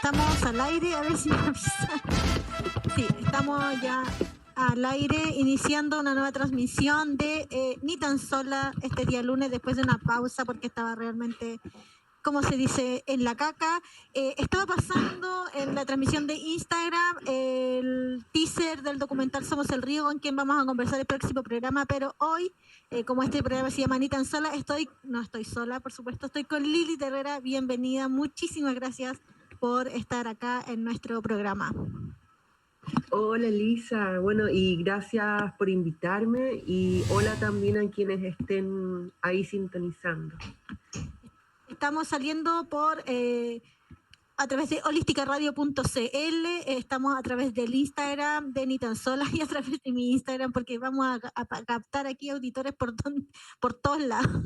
estamos al aire, a ver si me avisa. Sí, estamos ya al aire, iniciando una nueva transmisión de Ni Tan Sola este día lunes, después de una pausa porque estaba realmente, como se dice, en la caca. Estaba pasando en la transmisión de Instagram el teaser del documental Somos el Río, con quien vamos a conversar el próximo programa, pero hoy, como este programa se llama Ni Tan Sola, no estoy sola, por supuesto, estoy con Lili Herrera. Bienvenida, muchísimas gracias por estar acá en nuestro programa. Hola Lisa, bueno, y gracias por invitarme y hola también a quienes estén ahí sintonizando. Estamos saliendo por a través de holisticaradio.cl, estamos a través del Instagram de Ni Tan Sola y a través de mi Instagram, porque vamos a captar aquí auditores por todos lados.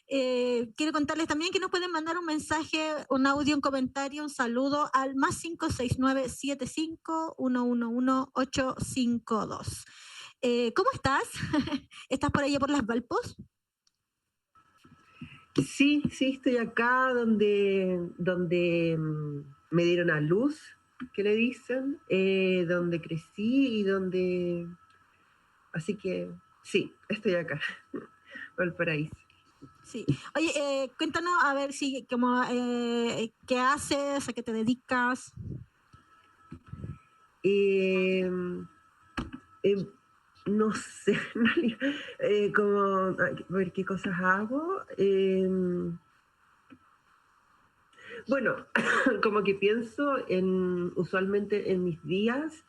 Quiero contarles también que nos pueden mandar un mensaje, un audio, un comentario, un saludo al más 569-75-111-852. ¿Cómo estás? ¿Estás por allá por las Valpos? Sí, estoy acá donde me dieron a luz, que le dicen, donde crecí y donde... Así que sí, estoy acá, Valparaíso. Sí. Oye, cuéntanos a ver si, como, ¿qué haces? ¿A qué te dedicas? No sé, como, a ver qué cosas hago. Bueno, como que pienso usualmente en mis días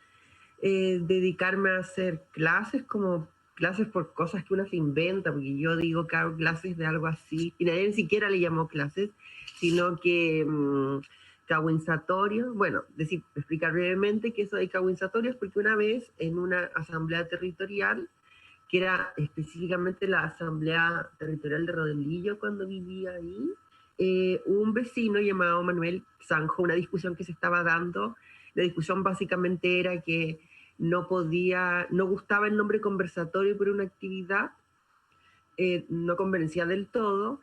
dedicarme a hacer clases, como clases por cosas que uno se inventa, porque yo digo que hago clases de algo así, y nadie ni siquiera le llamó clases, sino que cawinsatorios. Bueno, explicar brevemente que eso de cawinsatorios, porque una vez en una asamblea territorial, que era específicamente la asamblea territorial de Rodelillo cuando vivía ahí, un vecino llamado Manuel zanjó una discusión que se estaba dando. La discusión básicamente era que no gustaba el nombre conversatorio por una actividad, no convencía del todo,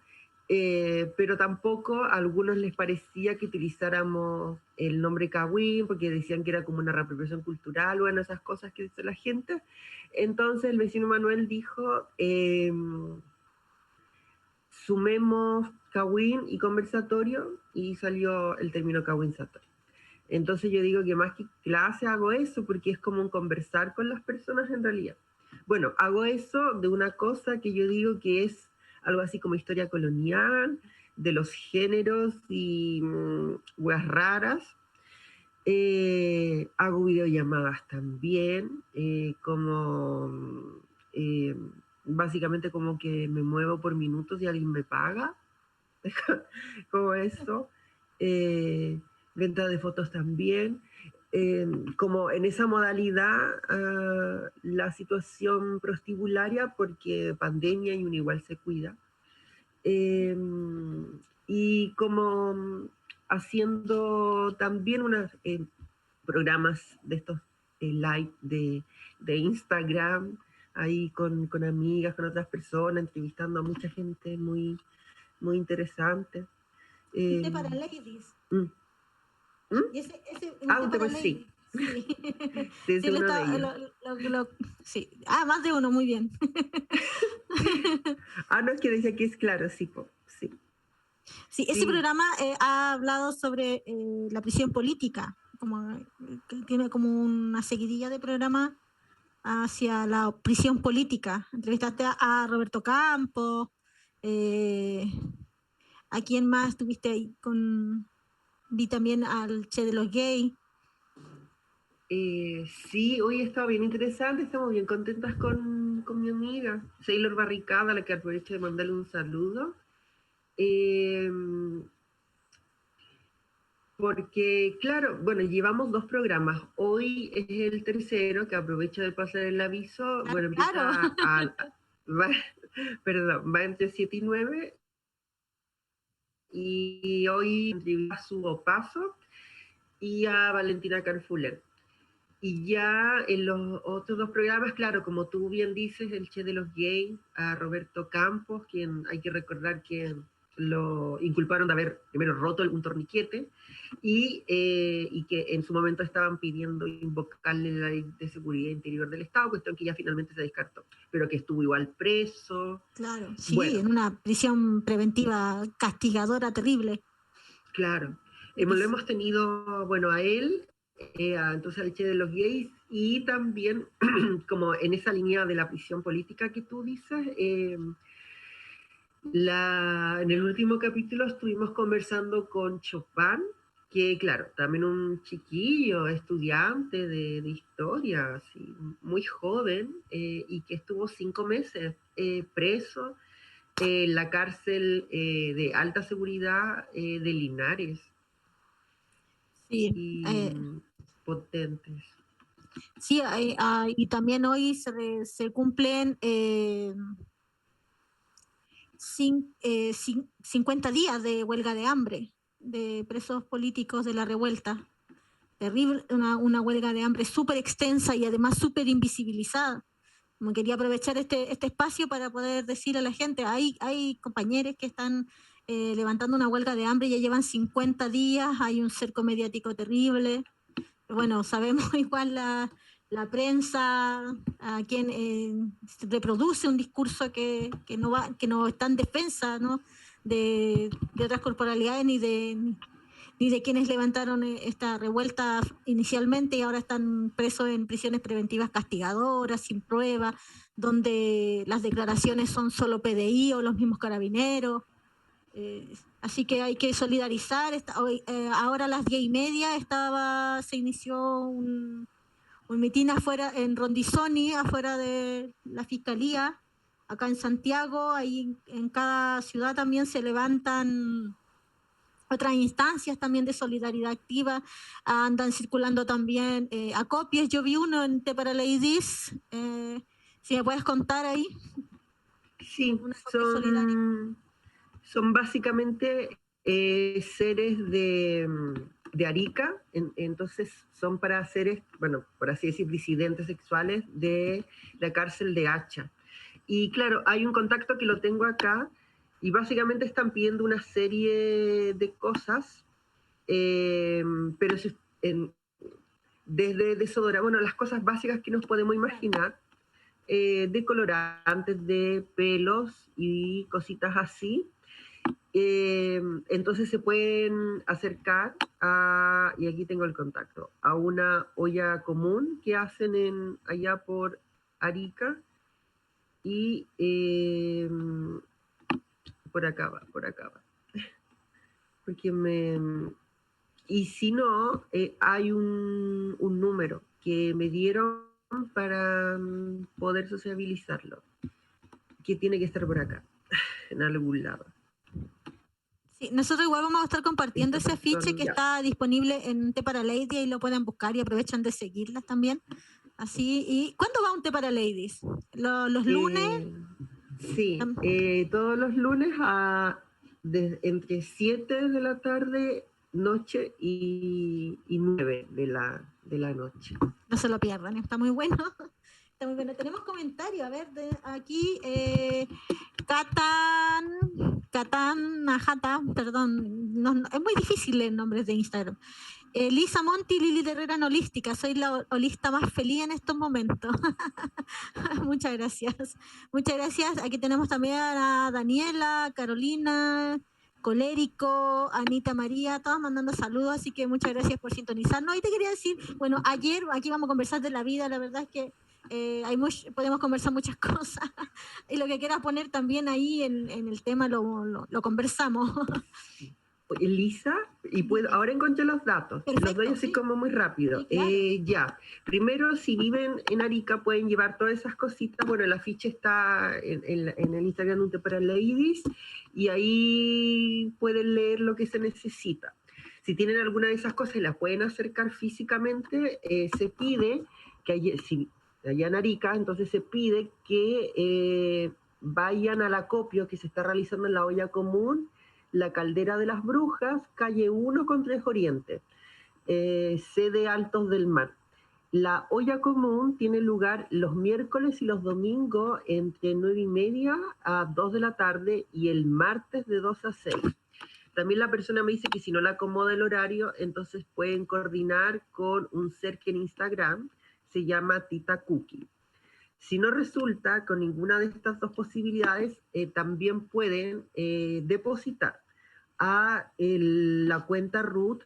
pero tampoco a algunos les parecía que utilizáramos el nombre Cawin porque decían que era como una reapropiación cultural, bueno, esas cosas que dice la gente. Entonces el vecino Manuel dijo, sumemos Cawin y conversatorio, y salió el término Cawinzatorio. Entonces yo digo que más que clase hago eso porque es como un conversar con las personas en realidad. Bueno, hago eso de una cosa que yo digo que es algo así como historia colonial, de los géneros y weas raras. Hago videollamadas también, básicamente como que me muevo por minutos y alguien me paga, como eso. Venta de fotos también. Como en esa modalidad, la situación prostibularia, porque pandemia y uno igual se cuida. Y como haciendo también unos programas de estos live de Instagram, ahí con amigas, con otras personas, entrevistando a mucha gente muy, muy interesante. Para ladies. Y ese un tema sí. Sí. Sí, es uno de ellos. Sí. Más de uno, muy bien. No, es que decía que es claro, sí, sí. Sí, ese programa ha hablado sobre la prisión política, que tiene como una seguidilla de programa hacia la prisión política. Entrevistaste a Roberto Campos, ¿a quién más tuviste ahí? Vi también al Che de los Gays. Sí, hoy ha estado bien interesante, estamos bien contentas con mi amiga Sailor Barricada, a la que aprovecho de mandarle un saludo. Porque, claro, bueno, llevamos 2 programas. Hoy es el tercero, que aprovecho de pasar el aviso. Bueno, empieza va entre 7 y 9. Y hoy a su Paso y a Valentina Carfuller. Y ya en los otros 2 programas, claro, como tú bien dices, el Che de los Gays, a Roberto Campos, quien hay que recordar que lo inculparon de haber primero roto un torniquete y que en su momento estaban pidiendo invocarle la ley de seguridad interior del Estado, cuestión que ya finalmente se descartó, pero que estuvo igual preso. Claro, sí, bueno, en una prisión preventiva castigadora terrible. Claro. Lo hemos tenido, bueno, a él, entonces al Che de los gays, y también, como en esa línea de la prisión política que tú dices, en el último capítulo estuvimos conversando con Chopin, que claro, también un chiquillo, estudiante de historia, así, muy joven, y que estuvo 5 meses preso en la cárcel de alta seguridad de Linares. Sí, Y potentes. sí, y también hoy se cumplen 50 días de huelga de hambre de presos políticos de la revuelta. Terrible, una huelga de hambre súper extensa y además súper invisibilizada. Como quería aprovechar este espacio para poder decir a la gente, hay compañeros que están levantando una huelga de hambre, ya llevan 50 días, hay un cerco mediático terrible. Bueno, sabemos igual la prensa, a quien reproduce un discurso que no está en defensa, ¿no?, de otras corporalidades ni de quienes levantaron esta revuelta inicialmente y ahora están presos en prisiones preventivas castigadoras, sin prueba, donde las declaraciones son solo PDI o los mismos carabineros. Así que hay que solidarizar. Ahora a las 10:30 se inició un mitin afuera en Rondizoni, afuera de la fiscalía, acá en Santiago. Ahí en cada ciudad también se levantan otras instancias también de solidaridad activa. Andan circulando también acopios. Yo vi uno en Te para Ladies. Si me puedes contar ahí. Sí, son básicamente seres de Arica, entonces son para seres, bueno, por así decir, disidentes sexuales de la cárcel de Hacha. Y claro, hay un contacto que lo tengo acá, y básicamente están pidiendo una serie de cosas, pero desde desodorante, bueno, las cosas básicas que nos podemos imaginar, de colorantes, de pelos y cositas así. Entonces se pueden acercar y aquí tengo el contacto, a una olla común que hacen allá por Arica, y por acá va. Porque y si no, hay un número que me dieron para poder sociabilizarlo, que tiene que estar por acá, en algún lado. Sí, nosotros igual vamos a estar compartiendo ese afiche que está disponible en Te para Ladies, y lo pueden buscar y aprovechan de seguirlas también. Así, ¿y cuándo va un Te para Ladies? ¿Los lunes? Sí, todos los lunes entre 7 de la tarde, noche, y 9 de la noche. No se lo pierdan, está muy bueno. Está muy bueno. Tenemos comentarios, a ver, aquí Catán Najata, perdón, es muy difícil leer nombres de Instagram. Lisa Monti, Lili Herrera en Holística, soy la holista más feliz en estos momentos. Muchas gracias. Muchas gracias. Aquí tenemos también a Daniela, Carolina, Colérico, Anita María, todas mandando saludos, así que muchas gracias por sintonizarnos. Y te quería decir, bueno, ayer aquí vamos a conversar de la vida, la verdad es que podemos conversar muchas cosas, y lo que quieras poner también ahí en el tema lo conversamos. Lisa, y ahora encontré los datos. Perfecto, los doy así, ¿sí?, como muy rápido. Sí, claro. Ya, primero, si viven en Arica, pueden llevar todas esas cositas. Bueno, el afiche está en el Instagram de Un Té para Ladies, y ahí pueden leer lo que se necesita. Si tienen alguna de esas cosas y las pueden acercar físicamente, se pide que allá en Arica, entonces se pide que vayan al acopio que se está realizando en la olla común, La Caldera de las Brujas, calle 1 con 3 Oriente, sede Altos del Mar. La olla común tiene lugar los miércoles y los domingos entre 9:30 a 2 de la tarde y el martes de 2 a 6. También la persona me dice que si no le acomoda el horario, entonces pueden coordinar con un ser que en Instagram se llama Tita Cookie. Si no resulta con ninguna de estas dos posibilidades, también pueden depositar a la cuenta RUT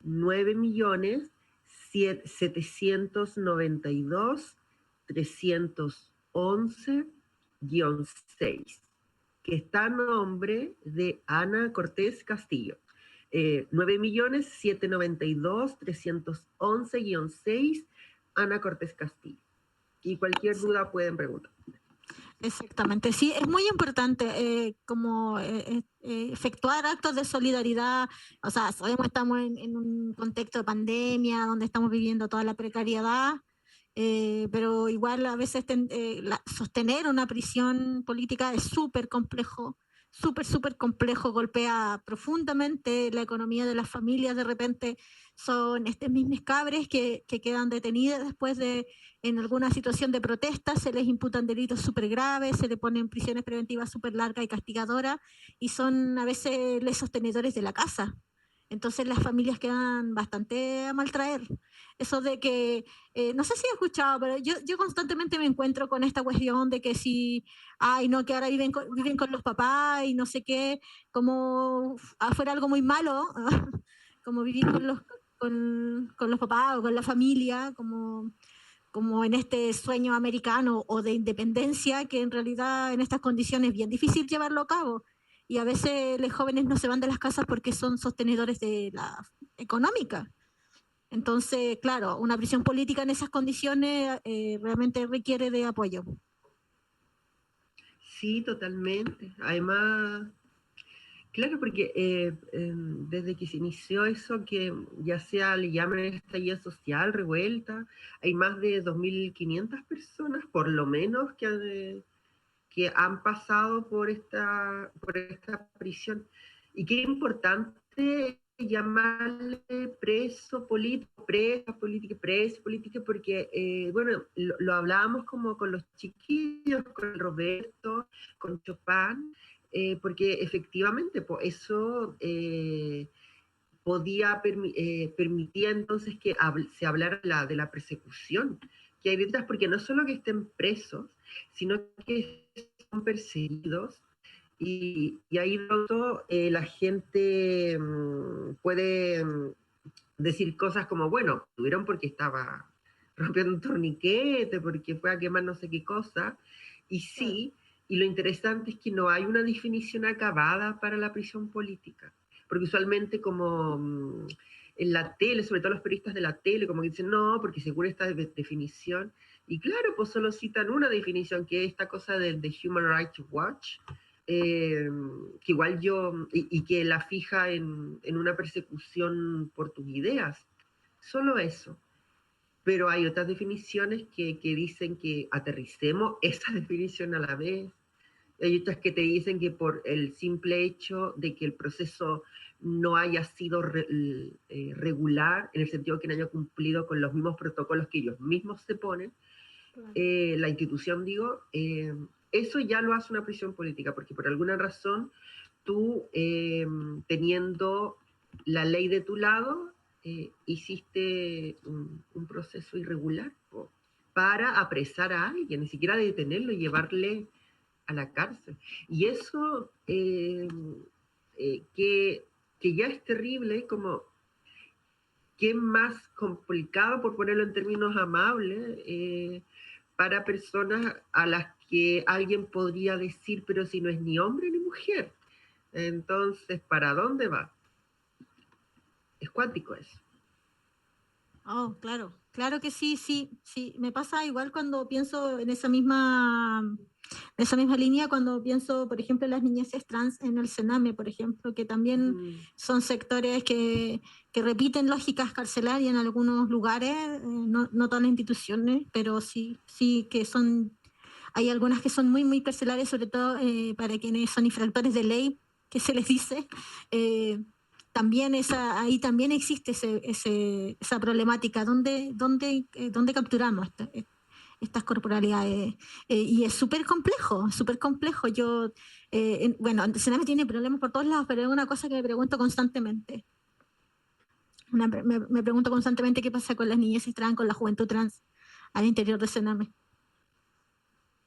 9.792.311-6, que está a nombre de Ana Cortés Castillo. 9.792.311-6, Ana Cortés Castillo. Y cualquier duda pueden preguntar. Exactamente, sí, es muy importante efectuar actos de solidaridad. O sea, sabemos que estamos en un contexto de pandemia, donde estamos viviendo toda la precariedad, pero igual a veces sostener una prisión política es súper complejo, súper complejo, golpea profundamente la economía de las familias. De repente son mismos cabres que quedan detenidos después de, en alguna situación de protesta, se les imputan delitos súper graves, se les ponen prisiones preventivas súper largas y castigadoras, y son a veces los sostenedores de la casa. Entonces las familias quedan bastante a maltraer. Eso de que, no sé si he escuchado, pero yo constantemente me encuentro con esta cuestión de que si, ay no, que ahora viven con los papás y no sé qué, como fuera algo muy malo, como vivir con los papás o con la familia, como en este sueño americano o de independencia, que en realidad en estas condiciones es bien difícil llevarlo a cabo. Y a veces los jóvenes no se van de las casas porque son sostenedores de la económica. Entonces, claro, una prisión política en esas condiciones realmente requiere de apoyo. Sí, totalmente. Además, claro, porque desde que se inició eso, que ya sea le llaman estallido social, revuelta, hay más de 2.500 personas, por lo menos, que han pasado por esta prisión. Y qué importante llamarle preso político, presa política, preso política, porque, bueno, lo hablábamos como con los chiquillos, con Roberto, con Chopin, porque efectivamente eso permitía entonces que se hablara de la persecución que hay detrás, porque no solo que estén presos, sino que son perseguidos, y ahí la gente puede decir cosas como, bueno, tuvieron porque estaba rompiendo un torniquete, porque fue a quemar no sé qué cosa, y sí, y lo interesante es que no hay una definición acabada para la prisión política, porque usualmente como en la tele, sobre todo los periodistas de la tele, como que dicen, no, porque según esta definición, y claro, pues solo citan una definición, que es esta cosa de Human Rights Watch, que igual y que la fija en una persecución por tus ideas, solo eso. Pero hay otras definiciones que dicen que aterricemos esa definición a la vez. Hay otras que te dicen que por el simple hecho de que el proceso no haya sido regular, en el sentido que no haya cumplido con los mismos protocolos que ellos mismos se ponen, claro. La institución, digo, eso ya lo hace una prisión política, porque por alguna razón tú, teniendo la ley de tu lado, hiciste un proceso irregular para apresar a alguien, ni siquiera detenerlo y llevarle a la cárcel. Y eso que ya es terrible, como que es más complicado, por ponerlo en términos amables, para personas a las que alguien podría decir, pero si no es ni hombre ni mujer, entonces, ¿para dónde va? Es cuántico eso. Oh, claro que sí. Me pasa igual cuando pienso en esa misma línea, cuando pienso, por ejemplo, en las niñeces trans en el Sename, por ejemplo, que también son sectores que repiten lógicas carcelarias en algunos lugares, no todas las instituciones, pero sí que hay algunas que son muy carcelarias, sobre todo para quienes son infractores de ley, que se les dice, también ahí también existe esa problemática. ¿Dónde capturamos estas corporalidades? Y es súper complejo, súper complejo. Bueno, el Sename tiene problemas por todos lados, pero es una cosa que me pregunto constantemente. Me pregunto constantemente qué pasa con las niñeces trans, con la juventud trans al interior del Sename.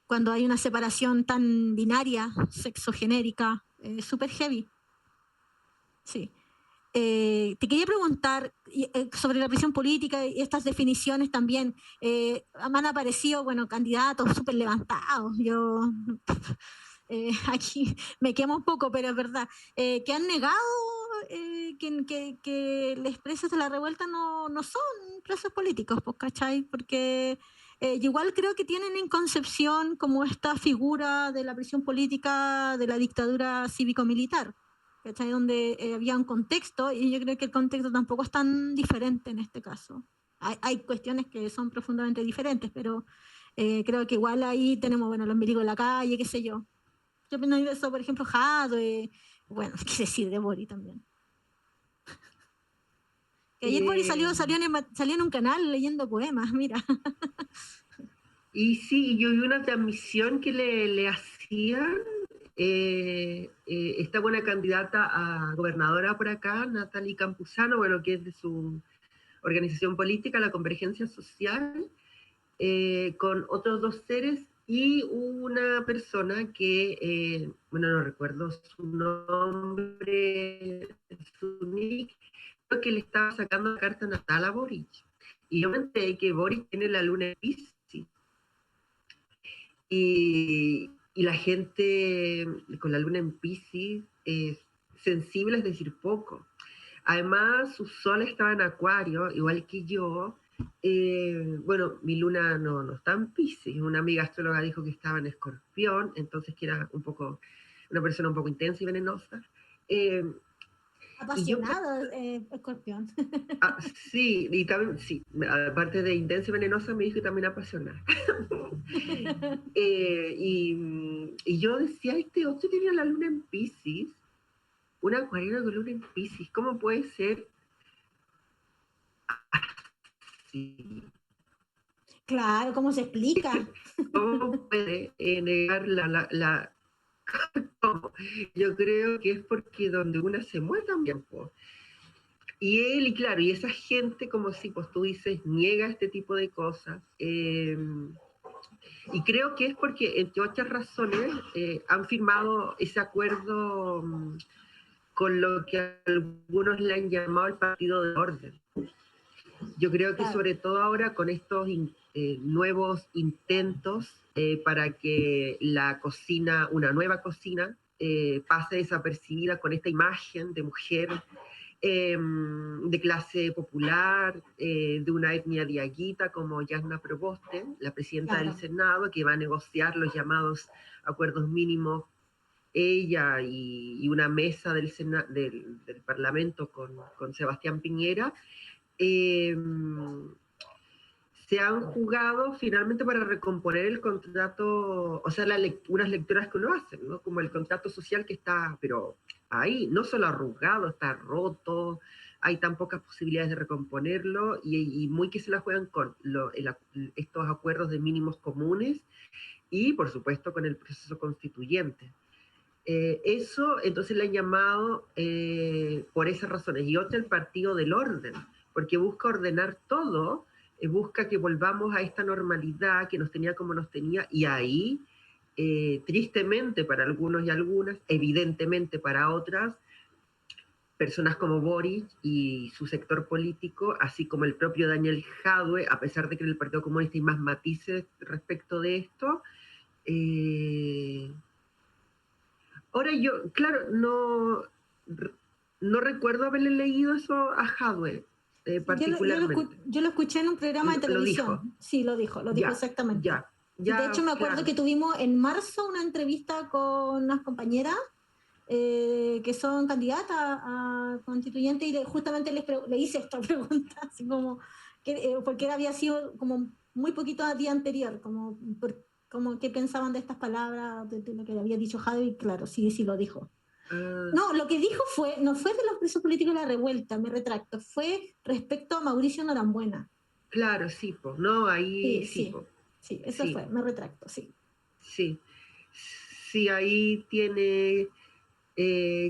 Cuando hay una separación tan binaria, sexogenérica, súper heavy. Sí. Te quería preguntar sobre la prisión política y estas definiciones también. Me han aparecido, bueno, candidatos súper levantados. Yo aquí me quemo un poco, pero es verdad, que han negado que los presos de la revuelta no son presos políticos, pues, ¿cachai? Porque igual creo que tienen en concepción como esta figura de la prisión política de la dictadura cívico-militar, ¿cachai? Donde había un contexto, y yo creo que el contexto tampoco es tan diferente en este caso. Hay cuestiones que son profundamente diferentes, pero creo que igual ahí tenemos, bueno, los milicos en la calle, qué sé yo. Yo opino de eso, por ejemplo, Jadwe, bueno, qué decir de Bori también. Que ayer Bori salió en un canal leyendo poemas, mira. Y sí, yo vi una transmisión que le hacían esta buena candidata a gobernadora por acá, Natalie Campuzano, bueno, que es de su organización política, la Convergencia Social, con otros dos seres y una persona que, bueno, no recuerdo su nombre, su nick, que le estaba sacando la carta natal a Boric. Y yo me enteré que Boric tiene la luna en Piscis. Y la gente con la luna en Piscis es sensible, es decir, poco. Además, su sol estaba en Acuario, igual que yo. Bueno, mi luna no está en Piscis. Una amiga astróloga dijo que estaba en Escorpión, entonces que era una persona un poco intensa y venenosa. Apasionado, Escorpión. Sí, y también, sí, aparte de intensa y venenosa, me dijo que también apasionada. Y yo decía, este otro tiene la luna en Piscis, una acuariana con luna en Piscis, ¿cómo puede ser así? Claro, ¿cómo se explica? ¿Cómo puede negar ¿Cómo? Yo creo que es porque donde una se mueve también, pues. Y él, y claro, y esa gente, como si, pues tú dices, niega este tipo de cosas. Y creo que es porque, entre otras razones, han firmado ese acuerdo con lo que algunos le han llamado el partido de orden. Yo creo que sobre todo ahora con estos nuevos intentos para que la cocina, una nueva cocina, pase desapercibida con esta imagen de mujer de clase popular, de una etnia diaguita como Yasna Proboste, la presidenta del Senado, que va a negociar los llamados acuerdos mínimos, ella y una mesa del Parlamento con Sebastián Piñera, se han jugado finalmente para recomponer el contrato, o sea, unas lecturas que uno hace, ¿no? Como el contrato social que está, pero ahí, no solo arrugado, está roto, hay tan pocas posibilidades de recomponerlo, y muy que se la juegan con estos acuerdos de mínimos comunes, y por supuesto con el proceso constituyente. Eso, entonces le han llamado por esas razones, y otra el partido del orden, porque busca ordenar todo, busca que volvamos a esta normalidad que nos tenía como nos tenía, y ahí, tristemente para algunos y algunas, evidentemente para otras, personas como Boric y su sector político, así como el propio Daniel Jadwe, a pesar de que en el Partido Comunista hay más matices respecto de esto. Ahora yo, claro, no recuerdo haberle leído eso a Jadwe. Particularmente. Yo lo escuché en un programa de televisión. Lo dijo. Sí, lo dijo exactamente. De hecho, me acuerdo que tuvimos en marzo una entrevista con unas compañeras que son candidatas a constituyente, y justamente le hice esta pregunta, así como, porque había sido como muy poquito a día anterior, como qué pensaban de estas palabras, de lo que había dicho Javi, y claro, sí lo dijo. Ah, No, lo que dijo no fue de los presos políticos de la revuelta, me retracto, fue respecto a Mauricio Norambuena. claro, sí, po. No, ahí Sí, sí, po. sí, sí, eso Sí, fue, me retracto, sí. sí. Sí, ahí tiene,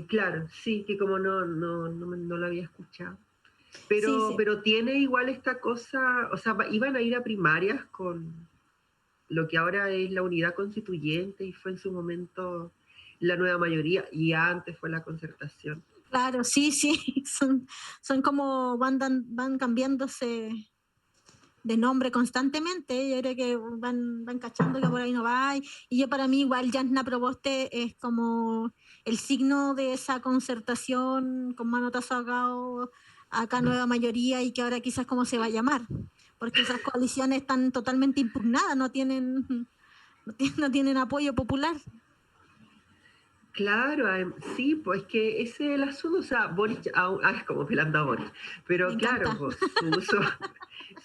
claro, sí, que como no lo había escuchado. Sí, sí. Pero tiene igual esta cosa, o sea, iban a ir a primarias con lo que ahora es la unidad constituyente y fue en su momento la nueva mayoría y antes fue la concertación. Claro, sí, sí, son como van cambiándose de nombre constantemente. Yo creo que van cachando que por ahí no va. Y yo para mí igual Jasna Proboste es como el signo de esa concertación con manotazo acá nueva mayoría y que ahora quizás cómo se va a llamar. Porque esas coaliciones están totalmente impugnadas, no tienen apoyo popular. Claro, sí, pues que ese es el asunto, o sea, Boric, es como pelando a Boric, Me pero claro, encanta. pues,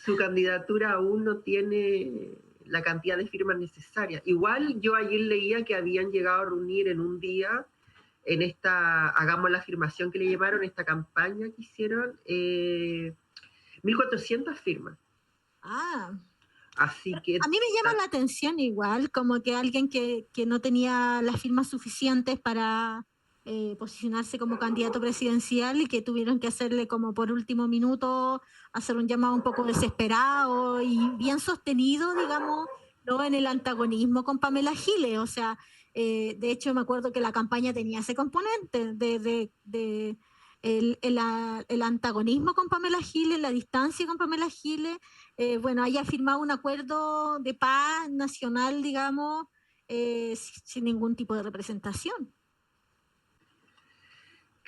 su candidatura aún no tiene la cantidad de firmas necesarias. Igual yo ayer leía que habían llegado a reunir en un día, en esta, hagamos la afirmación que le llamaron, esta campaña que hicieron, 1.400 firmas. Ah, Así que a mí me llama la atención igual, como que alguien que no tenía las firmas suficientes para posicionarse como candidato presidencial y que tuvieron que hacerle como por último minuto, hacer un llamado un poco desesperado y bien sostenido, digamos, ¿no? En el antagonismo con Pamela Giles. O sea, de hecho me acuerdo que la campaña tenía ese componente de el antagonismo con Pamela Giles, la distancia con Pamela Giles, bueno, haya firmado un acuerdo de paz nacional, digamos, sin ningún tipo de representación.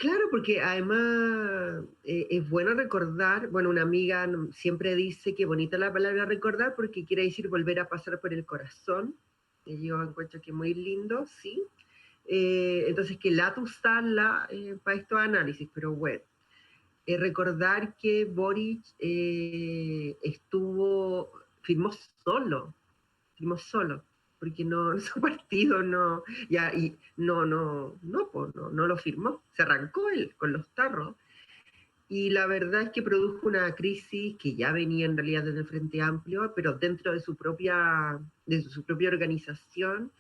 claro, porque además es bueno recordar, bueno, una amiga siempre dice que bonita la palabra recordar porque quiere decir volver a pasar por el corazón. Y yo encuentro que muy lindo, sí. Entonces, que lata usarla para estos análisis, pero bueno. Recordar que Boric firmó solo, porque no, su partido no, ya, y no lo firmó, se arrancó él con los tarros. Y la verdad es que produjo una crisis que ya venía en realidad desde el Frente Amplio, pero dentro de su propia organización,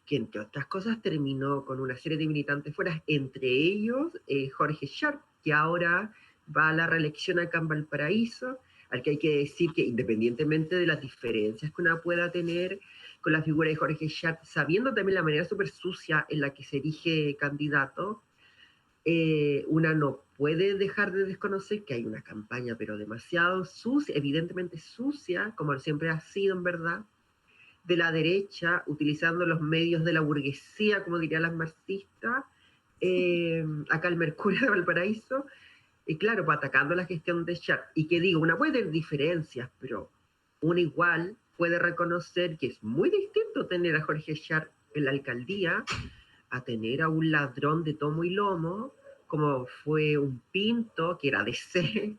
que entre otras cosas terminó con una serie de militantes fuera, entre ellos Jorge Sharp, que ahora va a la reelección acá en Valparaíso, al que hay que decir que independientemente de las diferencias que una pueda tener con la figura de Jorge Sharp, sabiendo también la manera súper sucia en la que se erige candidato, una no puede dejar de desconocer que hay una campaña, pero demasiado sucia, evidentemente sucia, como siempre ha sido en verdad, de la derecha, utilizando los medios de la burguesía, como dirían las marxistas, acá el Mercurio de Valparaíso, y claro, pues atacando la gestión de Sharp. Y que digo, una puede tener diferencias, pero una igual puede reconocer que es muy distinto tener a Jorge Sharp en la alcaldía a tener a un ladrón de tomo y lomo, como fue un Pinto, que era de C,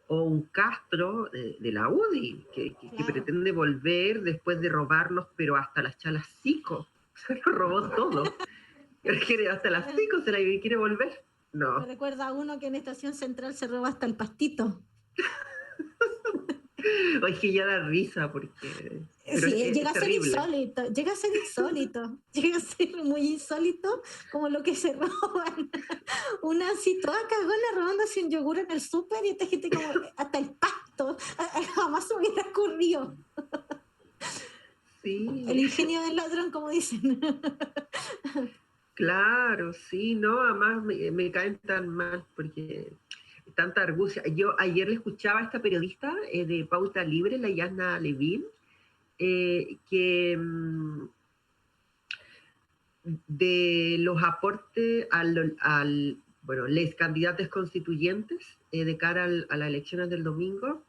o un Castro de la UDI, que Claro. pretende volver después de robarlos, pero hasta las chalas cico. Se lo robó todo. Hasta las cico se la quiere volver. Me No. recuerda a uno que en Estación Central se roba hasta el pastito. Oye, que ya da risa porque. Pero Sí, es terrible. llega a ser insólito, llega a ser muy insólito como lo que se roban. Una así toda cagona robándose un yogur en el súper y esta gente como hasta el pasto, jamás se hubiera ocurrido. El Sí, ingenio del ladrón, como dicen. claro, sí, no, además me caen tan mal porque tanta argucia. Yo ayer le escuchaba a esta periodista de Pauta Libre, la Yasna Levin, que de los aportes bueno, les candidatos constituyentes de cara a las elecciones del domingo,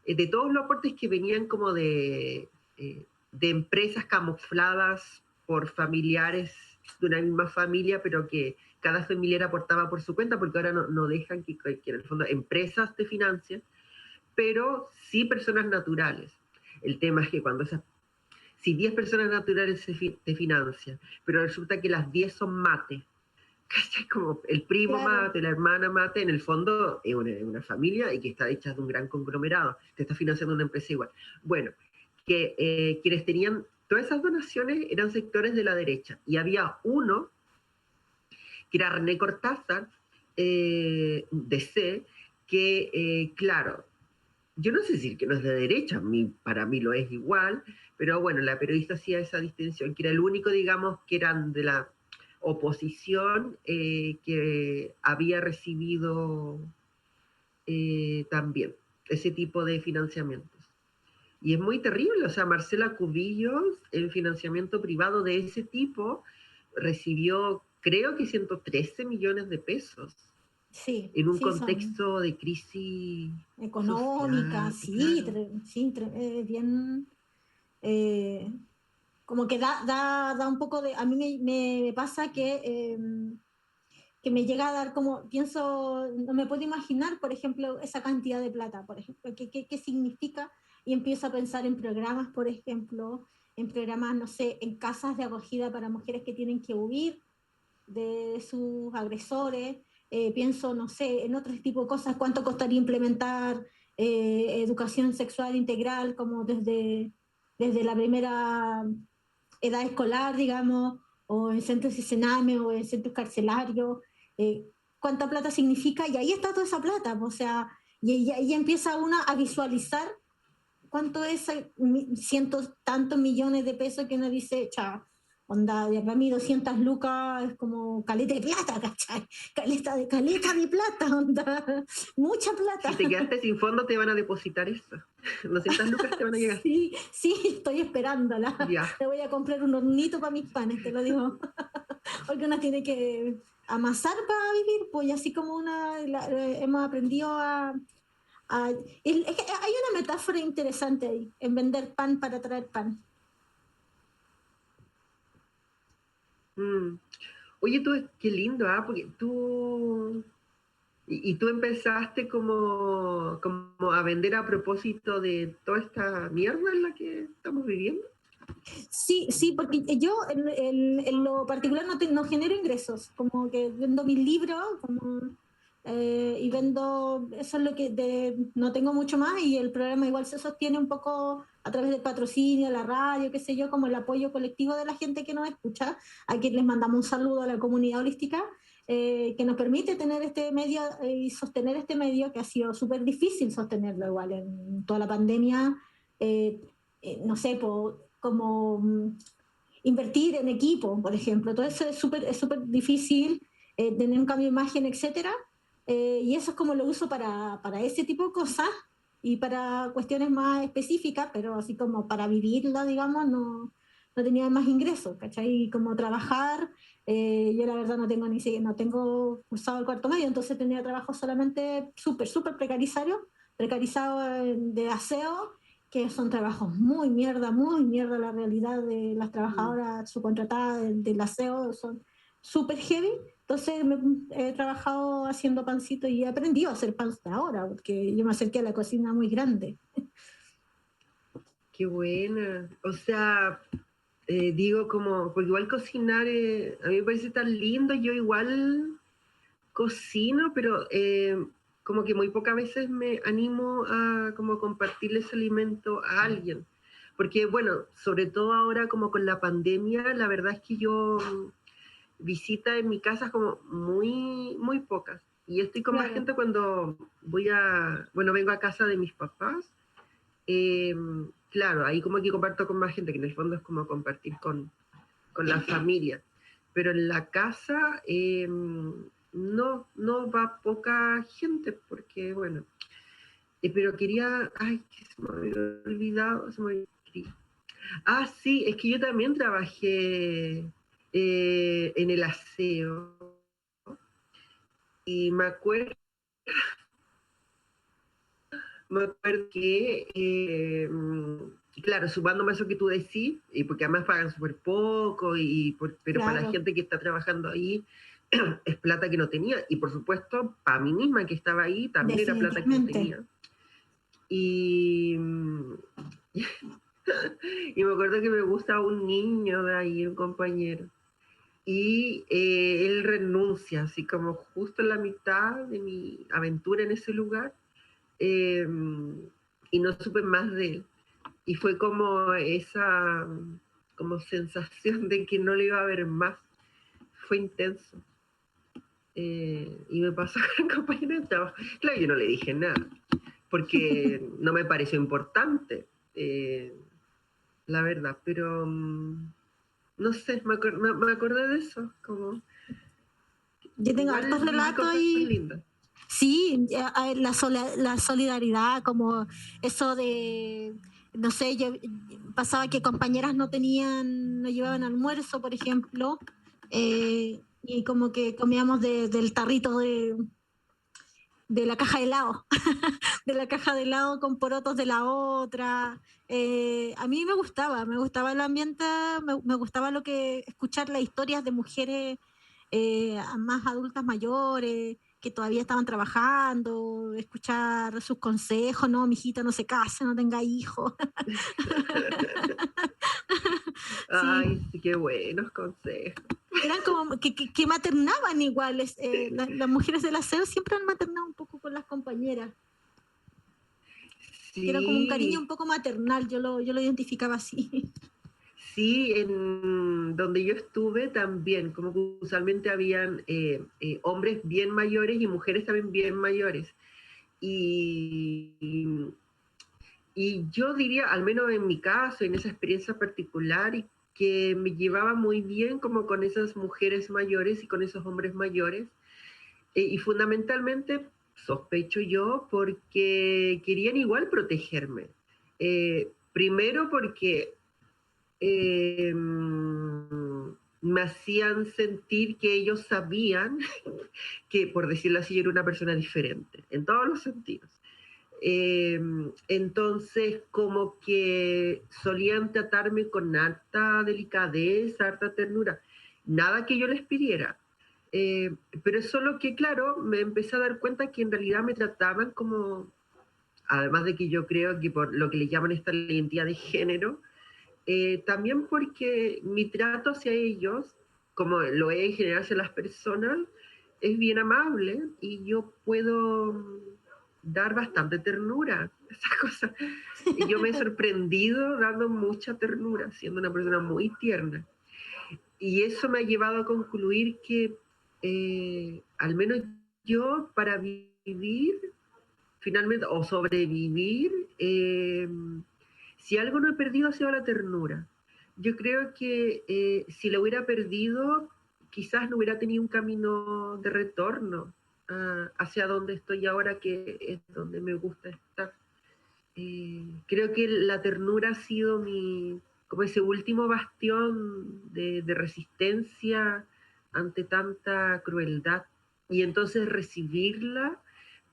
de todos los aportes que venían como de empresas camufladas por familiares de una misma familia, pero que cada familiar aportaba por su cuenta, porque ahora no dejan que en el fondo empresas te financien, pero sí personas naturales. El tema es que cuando si 10 personas naturales te financian, pero resulta que las 10 son mates, ¿cachai? Como el primo claro, mate, la hermana mate, en el fondo es una familia y que está hecha de un gran conglomerado, te está financiando una empresa igual. Bueno, que quienes tenían todas esas donaciones eran sectores de la derecha, y había uno, que era René Cortázar, DC, que, claro, yo no sé decir que no es de derecha, para mí lo es igual, pero bueno, la periodista hacía esa distinción, que era el único, digamos, que eran de la oposición que había recibido también ese tipo de financiamientos. Y es muy terrible, o sea, Marcela Cubillos, el financiamiento privado de ese tipo, recibió, creo que 113 millones de pesos sí, en un sí, son contexto de crisis económicas, social, sí, claro. sí, bien, eh, como que da un poco de, a mí me pasa que me llega a dar como, pienso, no me puedo imaginar, por ejemplo, esa cantidad de plata, por ejemplo, qué significa, y empiezo a pensar en programas, por ejemplo, en programas, no sé, en casas de acogida para mujeres que tienen que huir de sus agresores, pienso, no sé, en otro tipo de cosas, cuánto costaría implementar educación sexual integral, como desde la primera edad escolar, digamos, o en centros y cename, o en centros carcelarios, eh, cuánta plata significa, y ahí está toda esa plata, o sea, y ahí empieza uno a visualizar cuánto es cientos, tantos millones de pesos que uno dice, cha, onda, para mí 200 lucas es como caleta de plata, ¿cachai? Caleta de plata, onda, mucha Si plata. te quedaste sin fondo, te van a depositar eso. 200 lucas te van a llegar. Sí, sí, estoy esperándola. Ya. Le voy a comprar un hornito para mis panes, te lo digo. Porque una tiene que amasar para vivir, pues y así como hemos aprendido es que hay una metáfora interesante ahí, en vender pan para traer pan. Mm. Oye, tú, qué lindo, ¿ah? Porque tú... Y tú empezaste como a vender a propósito de toda esta mierda en la que estamos viviendo. Sí, sí, porque yo en lo particular no genero ingresos, como que vendo mis libros, y vendo, eso es lo que no tengo mucho más, y el programa igual se sostiene un poco a través del patrocinio, la radio, qué sé yo, como el apoyo colectivo de la gente que nos escucha, a quien les mandamos un saludo a la comunidad holística, que nos permite tener este medio y sostener este medio que ha sido súper difícil sostenerlo igual en toda la pandemia. eh, no sé, como invertir en equipo, por ejemplo. Todo eso es súper difícil, tener un cambio de imagen, etcétera. Y eso es como lo uso para ese tipo de cosas y para cuestiones más específicas, pero así como para vivirla, digamos, no tenía más ingresos, ¿cachai? Y como trabajar, yo la verdad no tengo cursado el cuarto medio, entonces tenía trabajo solamente súper precarizado de aseo, que son trabajos muy mierda la realidad de las Mm. trabajadoras subcontratadas del aseo, son súper heavy. Entonces he trabajado haciendo pancito y he aprendido a hacer pan hasta ahora, porque yo me acerqué a la cocina muy grande. Qué buena. O sea, digo como, porque igual cocinar, a mí me parece tan lindo, yo igual cocino, pero como que muy pocas veces me animo a como compartirle ese alimento a alguien. Porque bueno, sobre todo ahora como con la pandemia, la verdad es que yo visita en mi casa como muy pocas. Y estoy con más Claro, gente cuando bueno, vengo a casa de mis papás. eh, claro, ahí como que comparto con más gente, que en el fondo es como compartir con la familia. Pero en la casa no va poca gente, porque bueno, pero quería, ay, que se me había olvidado, se me había... Ah, sí, es que yo también trabajé en el aseo y me acuerdo que, claro, sumándome a eso que tú decís, y porque además pagan súper poco, pero para la claro, gente que está trabajando ahí es plata que no tenía, y por supuesto, para mí misma que estaba ahí, también era plata que no definitivamente. tenía. Y, y me acuerdo que me gusta un niño de ahí, un compañero. y él renuncia, así como justo en la mitad de mi aventura en ese lugar, eh, y no supe más de él. Y fue como esa como sensación de que no le iba a ver más. Fue intenso. Y me pasó con el compañero de trabajo. Claro, yo no le dije nada, porque no me pareció importante, la verdad, pero no sé, me acordé de eso, como Yo tengo hartos igual viví relatos cosas y lindas. sí, la solidaridad, como eso de, no sé, yo pasaba que compañeras no tenían, no llevaban almuerzo, por ejemplo, y como que comíamos del tarrito de la caja de helado, de la caja de helado con porotos de la otra. A mí me gustaba el ambiente, me gustaba lo que escuchar las historias de mujeres más adultas mayores que todavía estaban trabajando, escuchar sus consejos, no, mijita, no se case, no tenga hijos. Sí, Ay, sí, qué buenos consejos. eran como que maternaban iguales, las mujeres del aseo siempre han maternado un poco con las compañeras. Que era como un cariño un Sí, poco maternal, yo lo identificaba así. sí, en donde yo estuve también, como que usualmente habían hombres bien mayores y mujeres también bien mayores. Y, y yo diría, al menos en mi caso, en esa experiencia particular, y que me llevaba muy bien como con esas mujeres mayores y con esos hombres mayores. Y fundamentalmente, sospecho yo, porque querían igual protegerme. Primero porque me hacían sentir que ellos sabían que, por decirlo así, yo era una persona diferente, en todos los sentidos. Eh, entonces, como que solían tratarme con harta delicadeza, harta ternura. Nada que yo les pidiera. Eh, pero es solo que, claro, me empecé a dar cuenta que en realidad me trataban como, además de que yo creo que por lo que le llaman esta identidad de género, también porque mi trato hacia ellos, como lo es en general hacia las personas, es bien amable y yo puedo dar bastante ternura, esas cosas. Y yo me he sorprendido dando mucha ternura, siendo una persona muy tierna. Y eso me ha llevado a concluir que al menos yo para vivir finalmente o sobrevivir, si algo no he perdido ha sido la ternura. Yo creo que si lo hubiera perdido, quizás no hubiera tenido un camino de retorno hacia donde estoy ahora, que es donde me gusta estar. Creo que la ternura ha sido como ese último bastión de resistencia ante tanta crueldad. Y entonces recibirla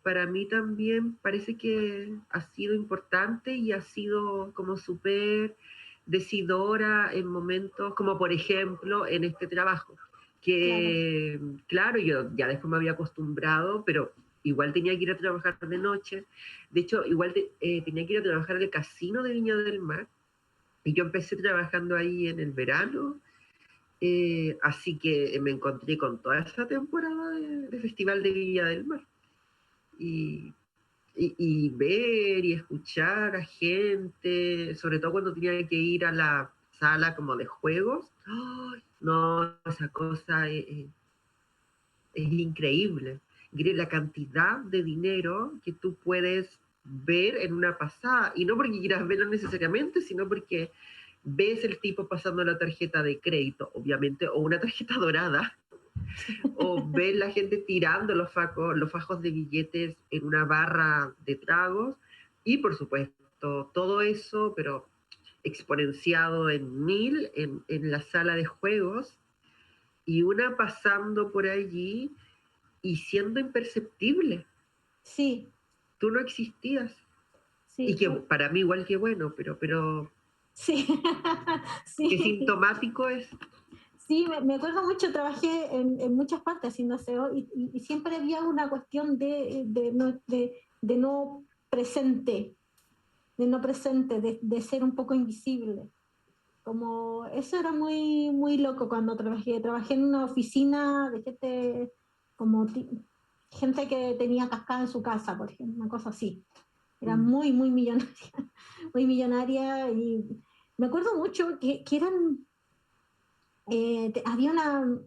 para mí también parece que ha sido importante y ha sido como súper decidora en momentos, como por ejemplo en este trabajo, Claro. que claro, yo ya después me había acostumbrado, pero igual tenía que ir a trabajar de noche. De hecho, igual tenía que ir a trabajar al casino de Viña del Mar, y yo empecé trabajando ahí en el verano, así que me encontré con toda esa temporada de Festival de Viña del Mar. Y, y ver y escuchar a gente, sobre todo cuando tenía que ir a la sala como de juegos, ¡ay! No, esa cosa es increíble. La cantidad de dinero que tú puedes ver en una pasada, y no porque quieras verlo necesariamente, sino porque ves el tipo pasando la tarjeta de crédito, obviamente, o una tarjeta dorada, o ves la gente tirando los fajos de billetes en una barra de tragos, y por supuesto, todo eso, pero exponenciado en mil en la sala de juegos, y una pasando por allí y siendo imperceptible. Sí, Tú no existías. Y sí, que para mí igual que bueno, pero sí, qué sí. sintomático es. Sí, me acuerdo mucho, trabajé en muchas partes haciendo SEO y siempre había una cuestión de no presente, de no presente, de ser un poco invisible. Como eso era muy, muy loco cuando trabajé en una oficina de gente como gente que tenía cascada en su casa, por ejemplo, una cosa así. Era Mm. muy, muy millonaria, muy millonaria y me acuerdo mucho que eran, había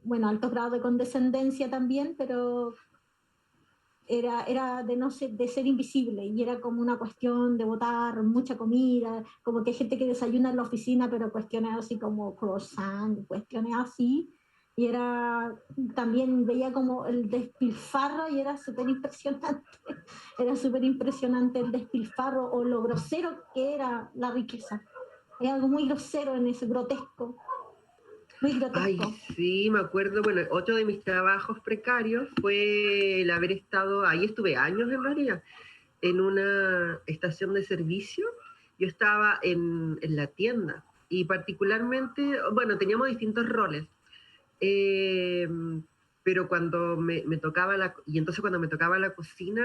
bueno, alto grado de condescendencia también, pero era de no ser, de ser invisible y era como una cuestión de botar mucha comida, como que hay gente que desayuna en la oficina, pero cuestiones así como croissant, cuestiones así. Y era, también veía como el despilfarro y era súper impresionante. Era súper impresionante el despilfarro o lo grosero que era la riqueza. Hay algo muy grosero en eso, grotesco, muy Ay, grotesco. sí, me acuerdo, bueno, otro de mis trabajos precarios fue el haber estado, ahí estuve años en realidad, en una estación de servicio. Yo estaba en la tienda y particularmente, bueno, teníamos distintos roles. Eh, pero cuando me tocaba y entonces cuando me tocaba la cocina,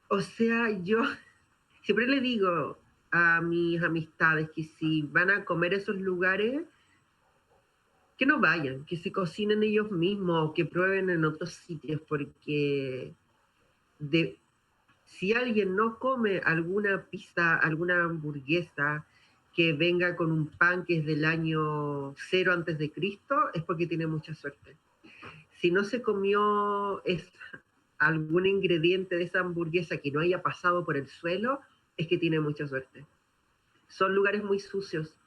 o sea, yo siempre le digo a mis amistades que si van a comer a esos lugares, que no vayan, que se cocinen ellos mismos, que prueben en otros sitios, porque de, si alguien no come alguna pizza, alguna hamburguesa que venga con un pan que es del año 0 antes de Cristo, es porque tiene mucha suerte. Si no se comió algún ingrediente de esa hamburguesa que no haya pasado por el suelo, es que tiene mucha suerte. Son lugares muy sucios,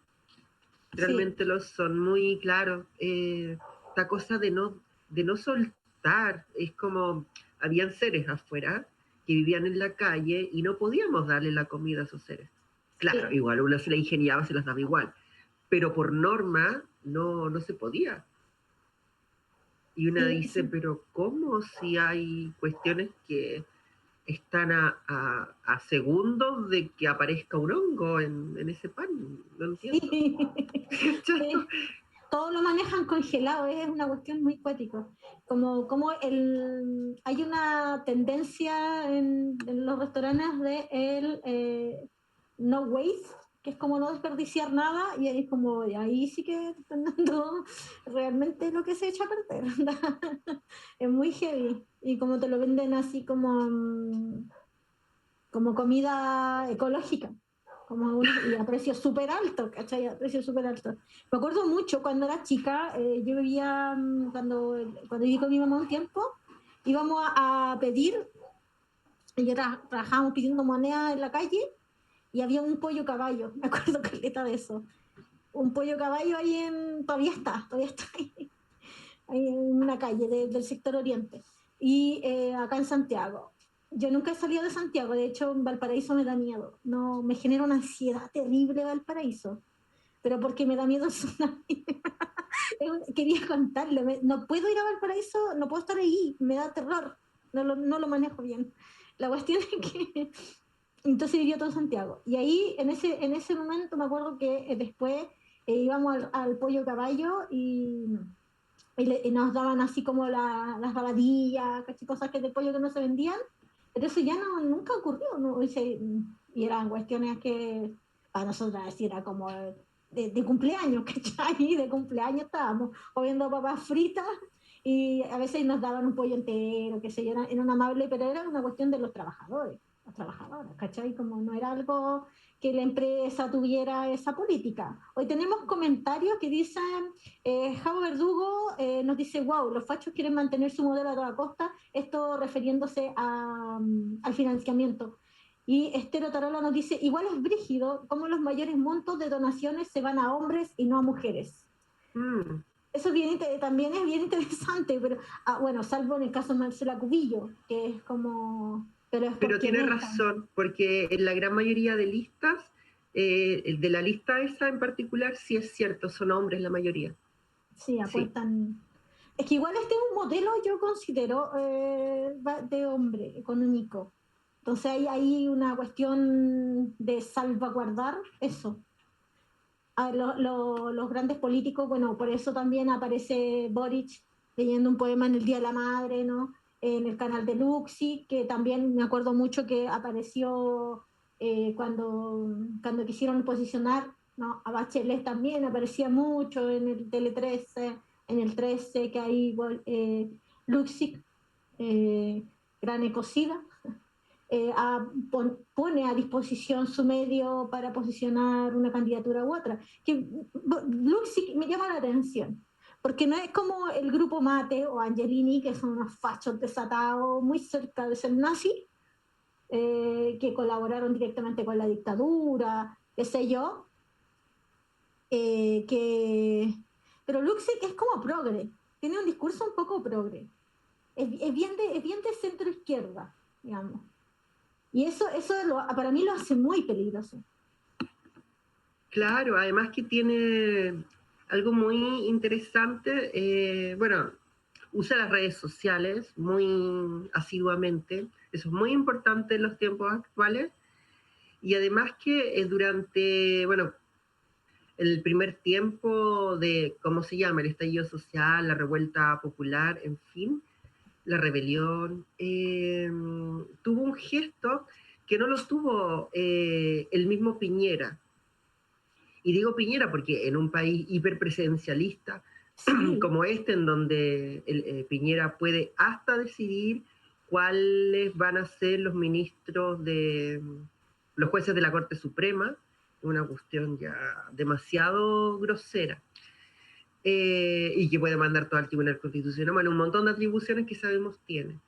Sí, realmente lo son, muy claros. Esta cosa de no soltar, es como, habían seres afuera que vivían en la calle y no podíamos darle la comida a esos seres. Claro, sí, igual uno se la ingeniaba, se las daba igual, pero por norma no se podía. Y una sí, dice, sí. pero ¿cómo si hay cuestiones que están a segundos de que aparezca un hongo en ese pan? No entiendo. Sí, sí, todo lo manejan congelado, es una cuestión muy cuática. Como hay una tendencia en los restaurantes de no waste, que es como no desperdiciar nada, y ahí es como, ahí sí que están dando realmente lo que se echa a perder. Es muy heavy, y como te lo venden así como comida ecológica, y a precios súper altos, ¿cachai? A precios súper altos. Me acuerdo mucho cuando era chica, yo vivía, cuando viví con mi mamá un tiempo, íbamos a pedir, y yo trabajábamos pidiendo moneda en la calle, y había un pollo caballo, me acuerdo caleta de eso. Un pollo caballo ahí todavía está ahí en una calle del sector oriente, y acá en Santiago. Yo nunca he salido de Santiago, de hecho en Valparaíso me da miedo, no, me genera una ansiedad terrible Valparaíso, pero porque me da miedo el tsunami. Quería contarle, no puedo ir a Valparaíso, no puedo estar ahí, me da terror, no lo manejo bien. La cuestión es que entonces vivió todo Santiago. Y ahí, en ese momento, me acuerdo que después íbamos al pollo caballo y nos daban así como las rabadillas, cosas que de pollo que no se vendían, pero eso ya nunca ocurrió, ¿no? Y eran cuestiones que para nosotras así era como de cumpleaños, ¿cachai? De cumpleaños estábamos comiendo papas fritas y a veces nos daban un pollo entero, que se yo, eran amables, pero era una cuestión de los trabajadores, las trabajadoras, ¿cachai? Como no era algo que la empresa tuviera esa política. Hoy tenemos comentarios que dicen Javo Verdugo nos dice, wow, los fachos quieren mantener su modelo a toda costa, esto refiriéndose al financiamiento. Y Estero Tarola nos dice, igual es brígido cómo los mayores montos de donaciones se van a hombres y no a mujeres. Mm. Eso también es bien interesante, pero bueno, salvo en el caso de Marcela Cubillo, que es como, pero es Pero porque tiene dejan, razón, porque en la gran mayoría de listas, de la lista esa en particular, sí es cierto, son hombres la mayoría. sí, Sí. aportan. Es que igual este es un modelo, yo considero, de hombre económico. Entonces hay una cuestión de salvaguardar eso. Los grandes políticos, bueno, por eso también aparece Boric leyendo un poema en el Día de la Madre, ¿no? En el canal de Luxi, que también me acuerdo mucho que apareció cuando quisieron posicionar, ¿no? A Bachelet también aparecía mucho en el Tele 13, en el 13, que ahí Luxic, gran ecocida, pone a disposición su medio para posicionar una candidatura u otra. Que Luxic me llama la atención, porque no es como el grupo Mate o Angelini, que son unos fachos desatados muy cerca de ser nazi, que colaboraron directamente con la dictadura, qué sé yo, pero Luxic es como progre, tiene un discurso un poco progre, es bien de centro izquierda, digamos. Y eso para mí lo hace muy peligroso. Claro, además que tiene algo muy interesante, bueno, usa las redes sociales muy asiduamente, eso es muy importante en los tiempos actuales, y además que durante, bueno, el primer tiempo de, ¿cómo se llama?, el estallido social, la revuelta popular, en fin, la rebelión, tuvo un gesto que no lo tuvo el mismo Piñera. Y digo Piñera porque en un país hiperpresidencialista Sí. como este, en donde Piñera puede hasta decidir cuáles van a ser los ministros de los jueces de la Corte Suprema, una cuestión ya demasiado grosera. Y que puede mandar todo al Tribunal Constitucional, bueno, un montón de atribuciones que sabemos tiene.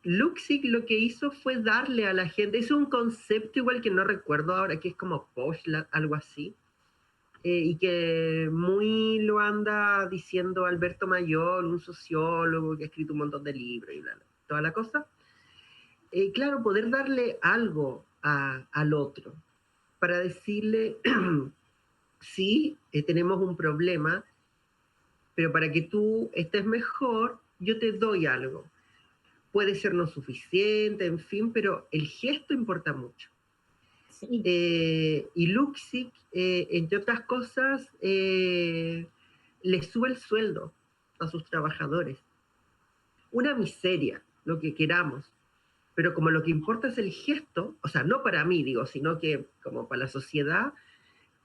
Luxic lo que hizo fue darle a la gente, es un concepto igual que no recuerdo ahora, que es como postlat, algo así, y que muy lo anda diciendo Alberto Mayor, un sociólogo que ha escrito un montón de libros y bla, bla, toda la cosa. Claro, poder darle algo al otro, para decirle, sí, tenemos un problema, pero para que tú estés mejor, yo te doy algo. Puede ser no suficiente, en fin, pero el gesto importa mucho. Sí. Y Luxic, entre otras cosas, le sube el sueldo a sus trabajadores. Una miseria, lo que queramos, pero como lo que importa es el gesto, o sea, no para mí, digo, sino que como para la sociedad.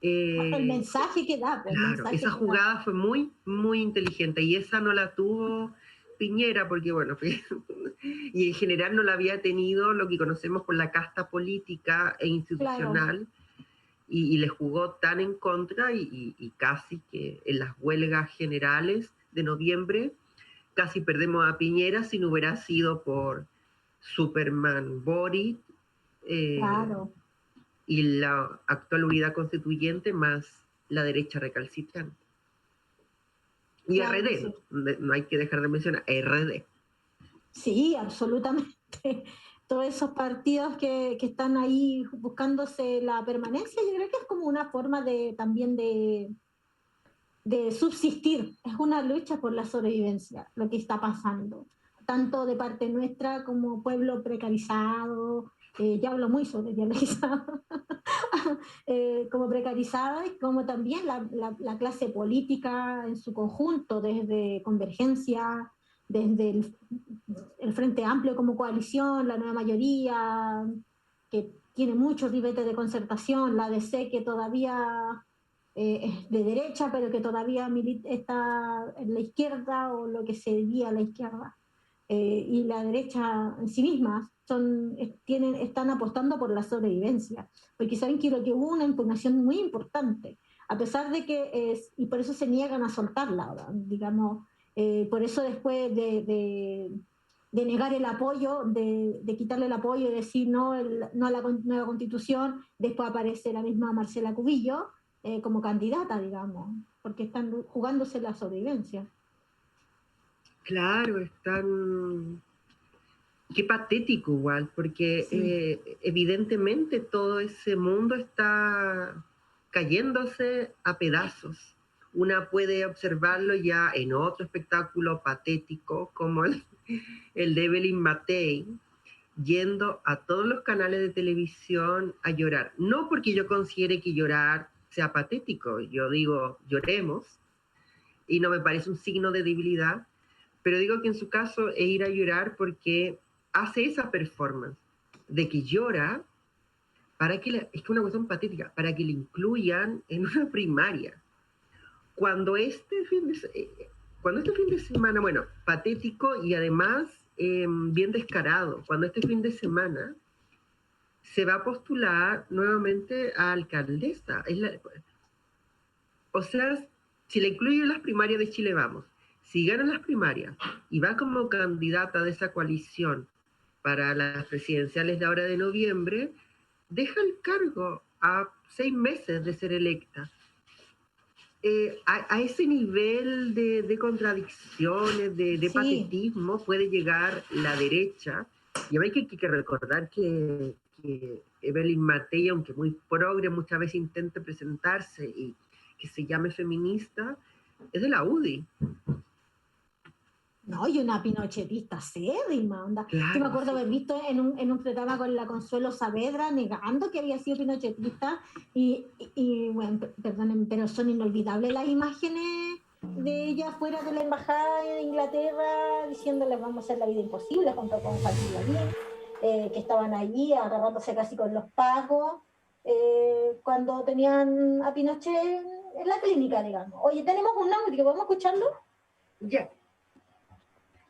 El mensaje que da. Claro, mensaje esa jugada fue muy, muy inteligente y esa no la tuvo Piñera porque, bueno, y en general no la había tenido lo que conocemos por la casta política e institucional. Claro. Y le jugó tan en contra y casi que en las huelgas generales de noviembre casi perdemos a Piñera si no hubiera sido por Superman Boric, claro. Y la actual unidad constituyente más la derecha recalcitrante. Y claro, RD, sí. No hay que dejar de mencionar, RD. Sí, absolutamente. Todos esos partidos que están ahí buscándose la permanencia, yo creo que es como una forma también de subsistir. Es una lucha por la sobrevivencia, lo que está pasando. Tanto de parte nuestra como pueblo precarizado, ya hablo muy sobrevivencializado, como precarizada, y como también la clase política en su conjunto, desde Convergencia, desde el Frente Amplio como coalición, la nueva mayoría, que tiene muchos ribetes de concertación, la ADC que todavía es de derecha, pero que todavía está en la izquierda o lo que se diría a la izquierda. Y la derecha en sí misma están apostando por la sobrevivencia, porque saben que lo que hubo una impugnación muy importante, a pesar de que y por eso se niegan a soltarla, digamos, por eso después de negar el apoyo, de quitarle el apoyo y decir no a la nueva constitución, después aparece la misma Marcela Cubillo como candidata, digamos, porque están jugándose la sobrevivencia. Claro, están... Qué patético igual, porque sí. Evidentemente todo ese mundo está cayéndose a pedazos. Una puede observarlo ya en otro espectáculo patético como el de Evelyn Matei, yendo a todos los canales de televisión a llorar. No porque yo considere que llorar sea patético, yo digo lloremos, y no me parece un signo de debilidad, pero digo que en su caso es ir a llorar porque hace esa performance de que llora, es que es una cuestión patética, para que le incluyan en una primaria. Cuando este fin de semana, bueno, patético y además bien descarado, cuando este fin de semana se va a postular nuevamente a alcaldesa. O sea, si la incluyen en las primarias de Chile Vamos, si ganan las primarias y va como candidata de esa coalición para las presidenciales de ahora de noviembre, deja el cargo a 6 meses de ser electa. A ese nivel de contradicciones, de Sí. patetismo puede llegar la derecha. Y hay que recordar que Evelyn Matei, aunque muy progre, muchas veces intenta presentarse y que se llame feminista, es de la UDI. No, y una pinochetista acérrima, onda. Claro, Yo me acuerdo sí. haber visto en un programa con la Consuelo Saavedra negando que había sido pinochetista y bueno, perdonen, pero son inolvidables las imágenes de ella fuera de la embajada de Inglaterra diciéndole vamos a hacer la vida imposible junto con Joaquín Lavín, que estaban allí agarrándose casi con los pagos cuando tenían a Pinochet en la clínica, digamos. Oye, tenemos un audio, ¿podemos escucharlo? Ya.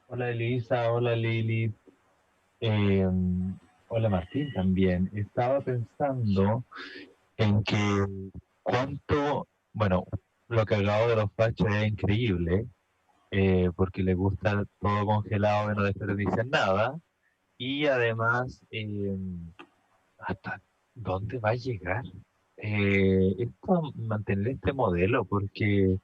Hola Elisa, hola Lili, hola Martín también. Estaba pensando en que bueno, lo que hablaba de los fachos es increíble, porque les gusta todo congelado y no desperdician nada. Y además, ¿hasta dónde va a llegar mantener este modelo? Porque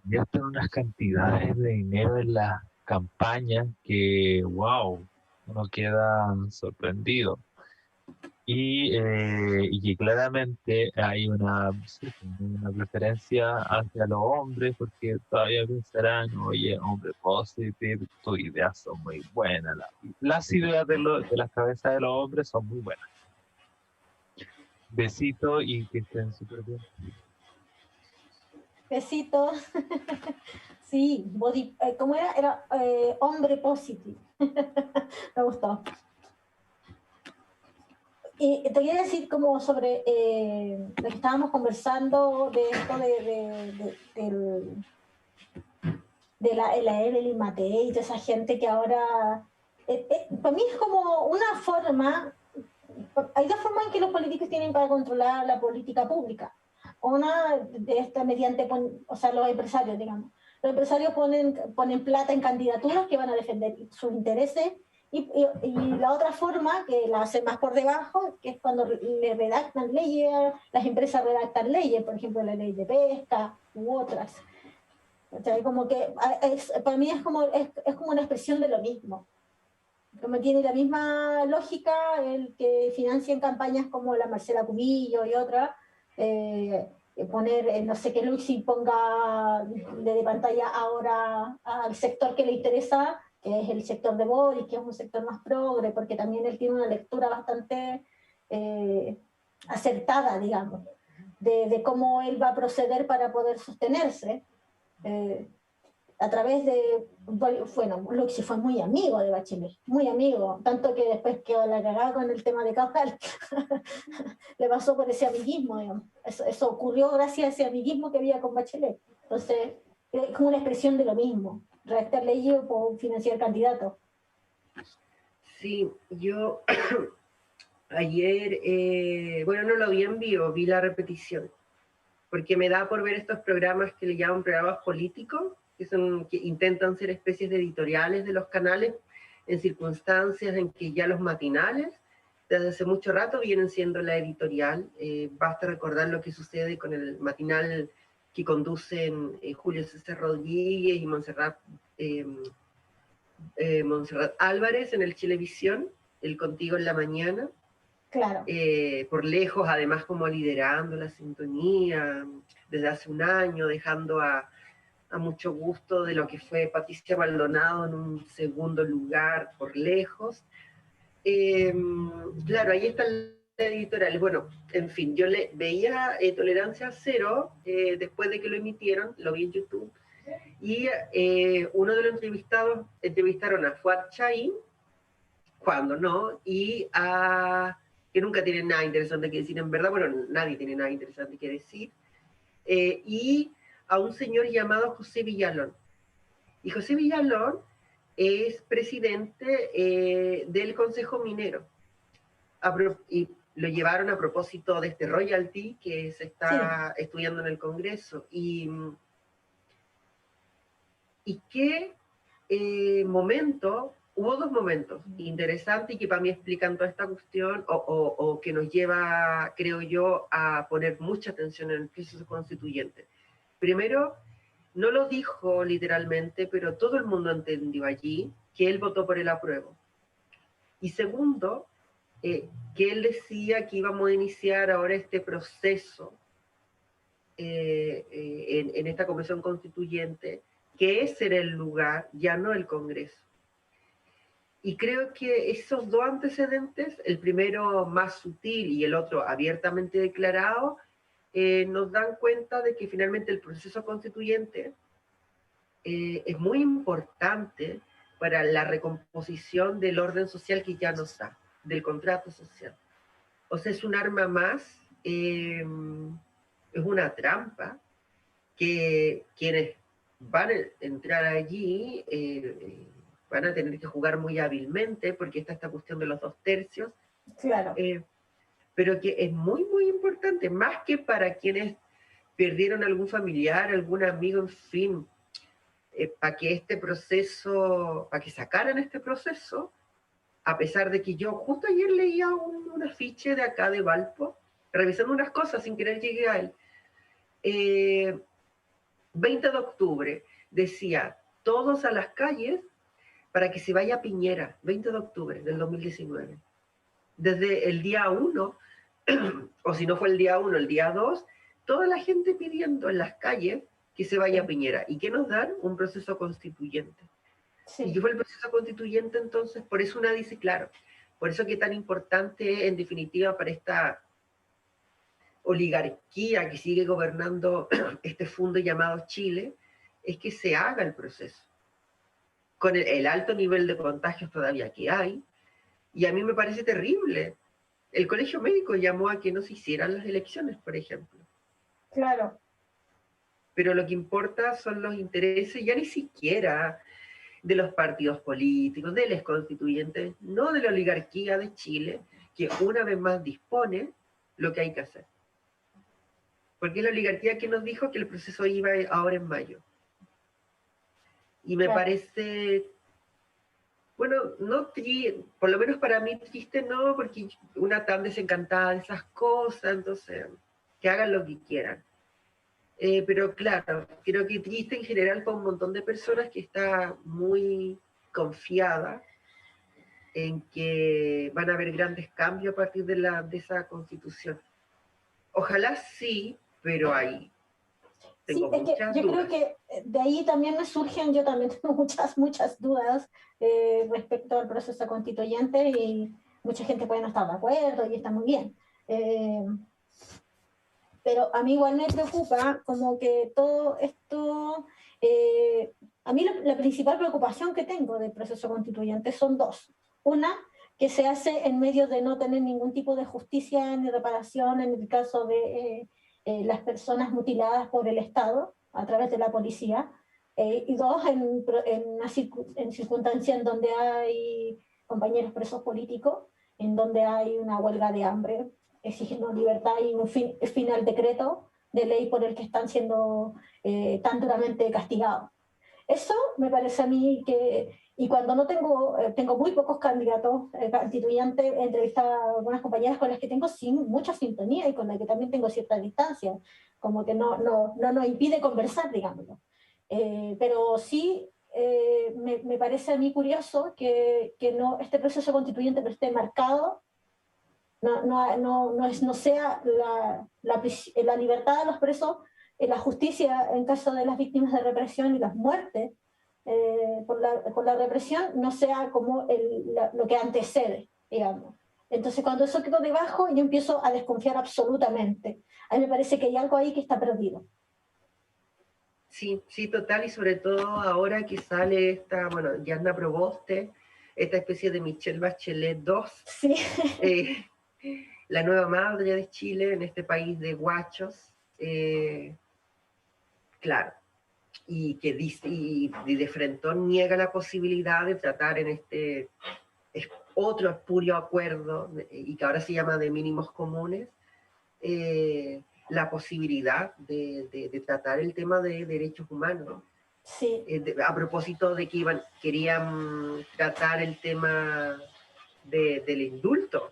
invierten unas cantidades de dinero en las campañas que, wow, uno queda sorprendido. Y que claramente hay sí, una preferencia hacia los hombres, porque todavía pensarán, oye, hombre positive, tus ideas son muy buenas. Las ideas de las cabezas de los hombres son muy buenas. Besitos y que estén súper bien. Besitos. Sí, ¿cómo era? Era hombre positive. Me gustó. Y te quería decir como sobre lo que estábamos conversando de esto de la Evelyn Matei y toda esa gente que ahora... para mí es como una forma... Hay dos formas en que los políticos tienen para controlar la política pública. Una de esta mediante, o sea, los empresarios, digamos. Los empresarios ponen plata en candidaturas que van a defender sus intereses y la otra forma, que la hacen más por debajo, que es cuando le redactan leyes, las empresas redactan leyes, por ejemplo, la ley de pesca u otras. O sea, como que para mí es como una expresión de lo mismo. Como tiene la misma lógica el que financian campañas como la Marcela Cubillo y otras, poner, no sé, que Luxi ponga de pantalla ahora al sector que le interesa, que es el sector de Boris, que es un sector más progre, porque también él tiene una lectura bastante acertada, digamos, de cómo él va a proceder para poder sostenerse. A través de, bueno, Luxi fue muy amigo de Bachelet, muy amigo, tanto que después quedó la cagada con el tema de Cabral, le pasó por ese amiguismo, digamos. Eso ocurrió gracias a ese amiguismo que había con Bachelet. Entonces, es como una expresión de lo mismo, redactar leyes o financiar candidatos. Sí, yo ayer, bueno, no lo vi en vivo, vi la repetición, porque me da por ver estos programas que le llaman programas políticos, que intentan ser especies de editoriales de los canales en circunstancias en que ya los matinales desde hace mucho rato vienen siendo la editorial. Basta recordar lo que sucede con el matinal que conducen Julio César Rodríguez y Montserrat Álvarez en el Chilevisión, el Contigo en la Mañana. Claro. Por lejos, además, como liderando la sintonía desde hace un año, dejando a mucho gusto de lo que fue Patricia Maldonado en un segundo lugar por lejos. Claro, ahí está el editorial. Bueno, en fin, yo veía Tolerancia Cero después de que lo emitieron, lo vi en YouTube, y uno de los entrevistaron a Fuad Chaín, cuando no, y que nunca tienen nada interesante que decir en verdad, bueno, nadie tiene nada interesante que decir, y a un señor llamado José Villalón. Y José Villalón es presidente del Consejo Minero. Y lo llevaron a propósito de este royalty que se está estudiando en el Congreso. Y qué momento, hubo dos momentos interesantes y que para mí explican toda esta cuestión o que nos lleva, creo yo, a poner mucha atención en el proceso constituyente. Primero, no lo dijo literalmente, pero todo el mundo entendió allí que él votó por el apruebo. Y segundo, que él decía que íbamos a iniciar ahora este proceso en esta comisión constituyente, que ese era el lugar, ya no el Congreso. Y creo que esos dos antecedentes, el primero más sutil y el otro abiertamente declarado, nos dan cuenta de que finalmente el proceso constituyente es muy importante para la recomposición del orden social que ya no está, del contrato social. O sea, es un arma más, es una trampa que quienes van a entrar allí van a tener que jugar muy hábilmente, porque está esta cuestión de los 2/3. Claro. Pero que es muy, muy importante, más que para quienes perdieron algún familiar, algún amigo, en fin, para que este proceso, para que sacaran este proceso, a pesar de que yo justo ayer leía un afiche de acá de Valpo, revisando unas cosas, sin querer llegué a él. 20 de octubre, decía, todos a las calles para que se vaya a Piñera, 20 de octubre del 2019. Desde el día 1, o si no fue el día 1, el día 2, toda la gente pidiendo en las calles que se vaya a Piñera. ¿Y qué nos dan? Un proceso constituyente. Sí. ¿Y qué fue el proceso constituyente entonces? Por eso una dice, claro, por eso que tan importante en definitiva para esta oligarquía que sigue gobernando este fondo llamado Chile, es que se haga el proceso. Con el alto nivel de contagios todavía que hay, y a mí me parece terrible. El Colegio Médico llamó a que no se hicieran las elecciones, por ejemplo. Claro. Pero lo que importa son los intereses, ya ni siquiera de los partidos políticos, de los constituyentes, no de la oligarquía de Chile, que una vez más dispone lo que hay que hacer. Porque es la oligarquía que nos dijo que el proceso iba ahora en mayo. Y me parece, bueno, no por lo menos para mí triste no, porque una tan desencantada de esas cosas, entonces que hagan lo que quieran. Pero claro, creo que triste en general para un montón de personas que está muy confiada en que van a haber grandes cambios a partir de esa constitución. Ojalá sí, pero ahí tengo muchas yo dudas. creo que de ahí también me surgen, yo también tengo muchas dudas respecto al proceso constituyente y mucha gente puede no estar de acuerdo y está muy bien. Pero a mí igual me preocupa como que todo esto, a mí la principal preocupación que tengo del proceso constituyente son dos. Una, que se hace en medio de no tener ningún tipo de justicia ni reparación en el caso de las personas mutiladas por el Estado a través de la policía. Y dos, en circunstancias en donde hay compañeros presos políticos, en donde hay una huelga de hambre, exigiendo libertad y un final decreto de ley por el que están siendo tan duramente castigados. Eso me parece a mí que, y cuando no tengo muy pocos candidatos constituyentes, he entrevistado a algunas compañeras con las que tengo mucha sintonía y con las que también tengo cierta distancia, como que no nos impide conversar, digámoslo. Pero sí me parece a mí curioso que este proceso constituyente no esté marcado, no sea la libertad de los presos, la justicia en caso de las víctimas de represión y las muertes por la represión, no sea como lo que antecede, digamos. Entonces, cuando eso quedó debajo, yo empiezo a desconfiar absolutamente. A mí me parece que hay algo ahí que está perdido. Sí, sí, total, y sobre todo ahora que sale esta, bueno, Yasna Proboste, esta especie de Michelle Bachelet 2, Sí. la nueva madre de Chile en este país de guachos, claro, y que dice, y de frentón niega la posibilidad de tratar en este otro espurio acuerdo, y que ahora se llama de mínimos comunes, la posibilidad de tratar el tema de derechos humanos. Sí. A propósito de que querían tratar el tema del indulto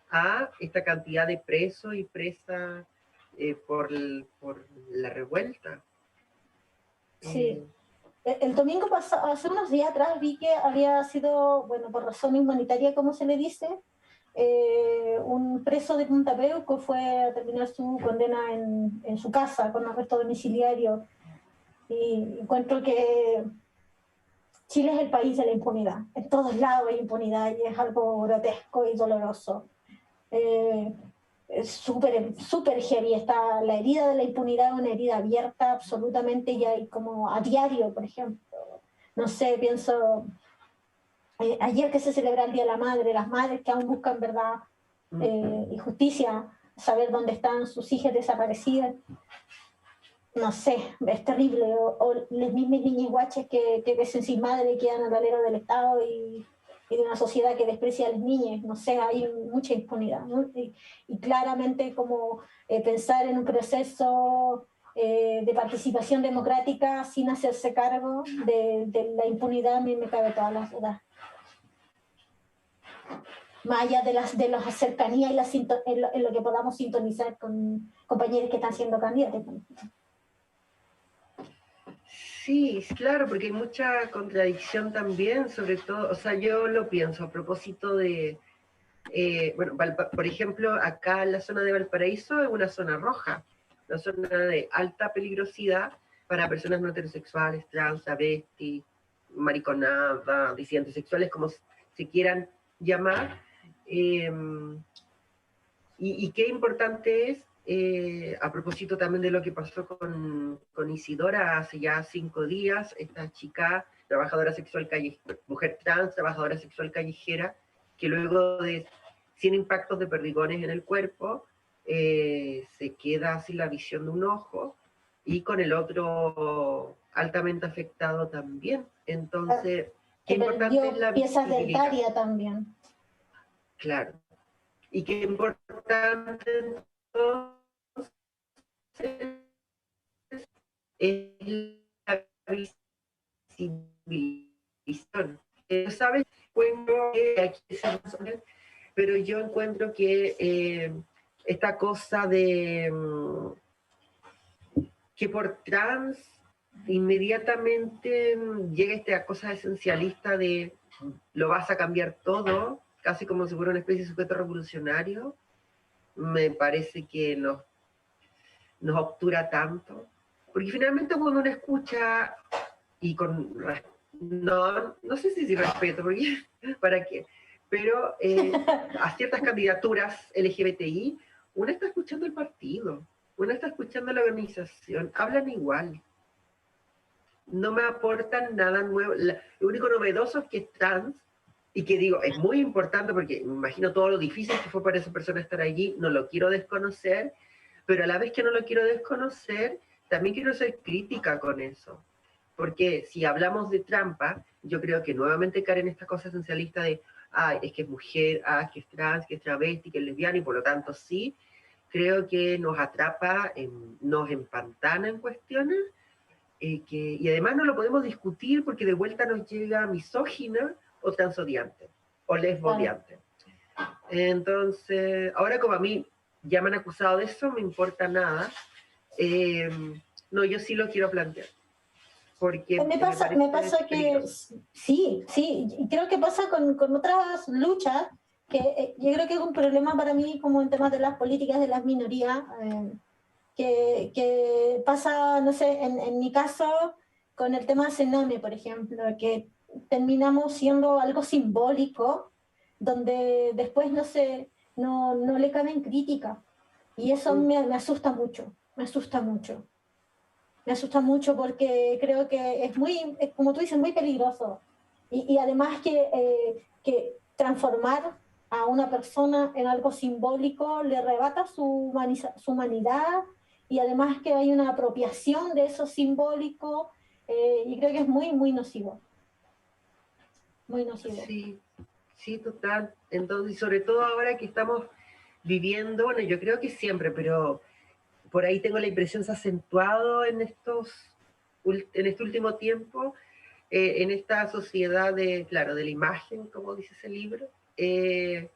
a esta cantidad de presos y presas por la revuelta. Sí. El domingo pasado, hace unos días atrás, vi que había sido, bueno, por razón humanitaria, como se le dice, un preso de Punta Peuco fue a terminar su condena en su casa con arresto domiciliario. Y encuentro que Chile es el país de la impunidad. En todos lados hay impunidad y es algo grotesco y doloroso. Es súper heavy. Está la herida de la impunidad, una herida abierta absolutamente, y hay como a diario, por ejemplo. No sé, pienso, ayer que se celebra el Día de la Madre, las madres que aún buscan verdad y justicia, saber dónde están sus hijas desaparecidas. No sé, es terrible. O las mismas niñas guaches que crecen sin madre y quedan al alero del Estado y de una sociedad que desprecia a las niñas. No sé, hay mucha impunidad, ¿no? Y claramente como pensar en un proceso de participación democrática sin hacerse cargo de la impunidad, a mí me cabe todas las dudas. Más allá de las cercanías y en lo que podamos sintonizar con compañeros que están siendo candidatos. Sí, claro, porque hay mucha contradicción también, sobre todo, o sea, yo lo pienso a propósito de, bueno, por ejemplo, acá en la zona de Valparaíso es una zona roja, una zona de alta peligrosidad para personas no heterosexuales, trans, travestis, mariconadas, disidentes sexuales, como se quieran llamar. Y qué importante es, a propósito también de lo que pasó con Isidora hace ya 5 días, esta chica, trabajadora sexual mujer trans, trabajadora sexual callejera, que luego de 100 impactos de perdigones en el cuerpo, se queda sin la visión de un ojo y con el otro altamente afectado también. Entonces, qué importante es la piezas visibilidad. dentarias también. Claro. Y qué importante entonces es la visibilización. ¿Sabes? Bueno, pero yo encuentro que esta cosa de que por trans inmediatamente llega esta cosa esencialista de lo vas a cambiar todo, casi como si fuera una especie de sujeto revolucionario, me parece que nos obtura tanto. Porque finalmente cuando uno escucha, y con no sé si respeto, porque para qué, pero a ciertas candidaturas LGBTI, uno está escuchando el partido, uno está escuchando la organización, hablan igual. No me aportan nada nuevo. Lo único novedoso es que es trans, y que digo, es muy importante porque me imagino todo lo difícil que fue para esa persona estar allí, no lo quiero desconocer, pero a la vez que no lo quiero desconocer, también quiero ser crítica con eso. Porque si hablamos de trampa, yo creo que nuevamente cae en esta cosa esencialista de, es que es mujer, que es trans, que es travesti, que es lesbiana, y por lo tanto sí, creo que nos atrapa, nos empantana en cuestiones, y además no lo podemos discutir porque de vuelta nos llega misógina o transodiante o lesbodiante. Entonces, ahora como a mí ya me han acusado de eso, me importa nada. No, yo sí lo quiero plantear. Porque me pasa que sí, y creo que pasa con otras luchas, que yo creo que es un problema para mí como en temas de las políticas de las minorías, que pasa, no sé, en mi caso, con el tema de Sename, por ejemplo, que terminamos siendo algo simbólico, donde después, no sé, no le caben crítica. Y eso me asusta mucho, me asusta mucho. Me asusta mucho porque creo que es muy, como tú dices, muy peligroso. Y además que que transformar a una persona en algo simbólico le arrebata su humanidad, y además que hay una apropiación de eso simbólico, y creo que es muy, muy nocivo. Muy nocivo. Sí, sí, total. Entonces, y sobre todo ahora que estamos viviendo, bueno, yo creo que siempre, pero por ahí tengo la impresión se ha acentuado en este último tiempo, en esta sociedad claro, de la imagen, como dice ese libro, del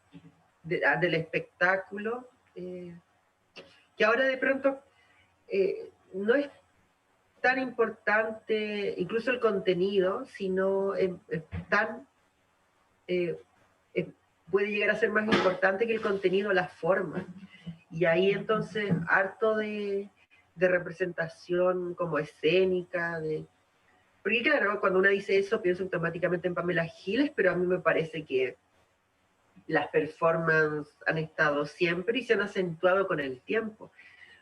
espectáculo, que ahora de pronto no es tan importante, incluso el contenido, sino puede llegar a ser más importante que el contenido, la forma. Y ahí entonces harto de representación como escénica, porque claro, cuando uno dice eso pienso automáticamente en Pamela Giles, pero a mí me parece que las performances han estado siempre y se han acentuado con el tiempo.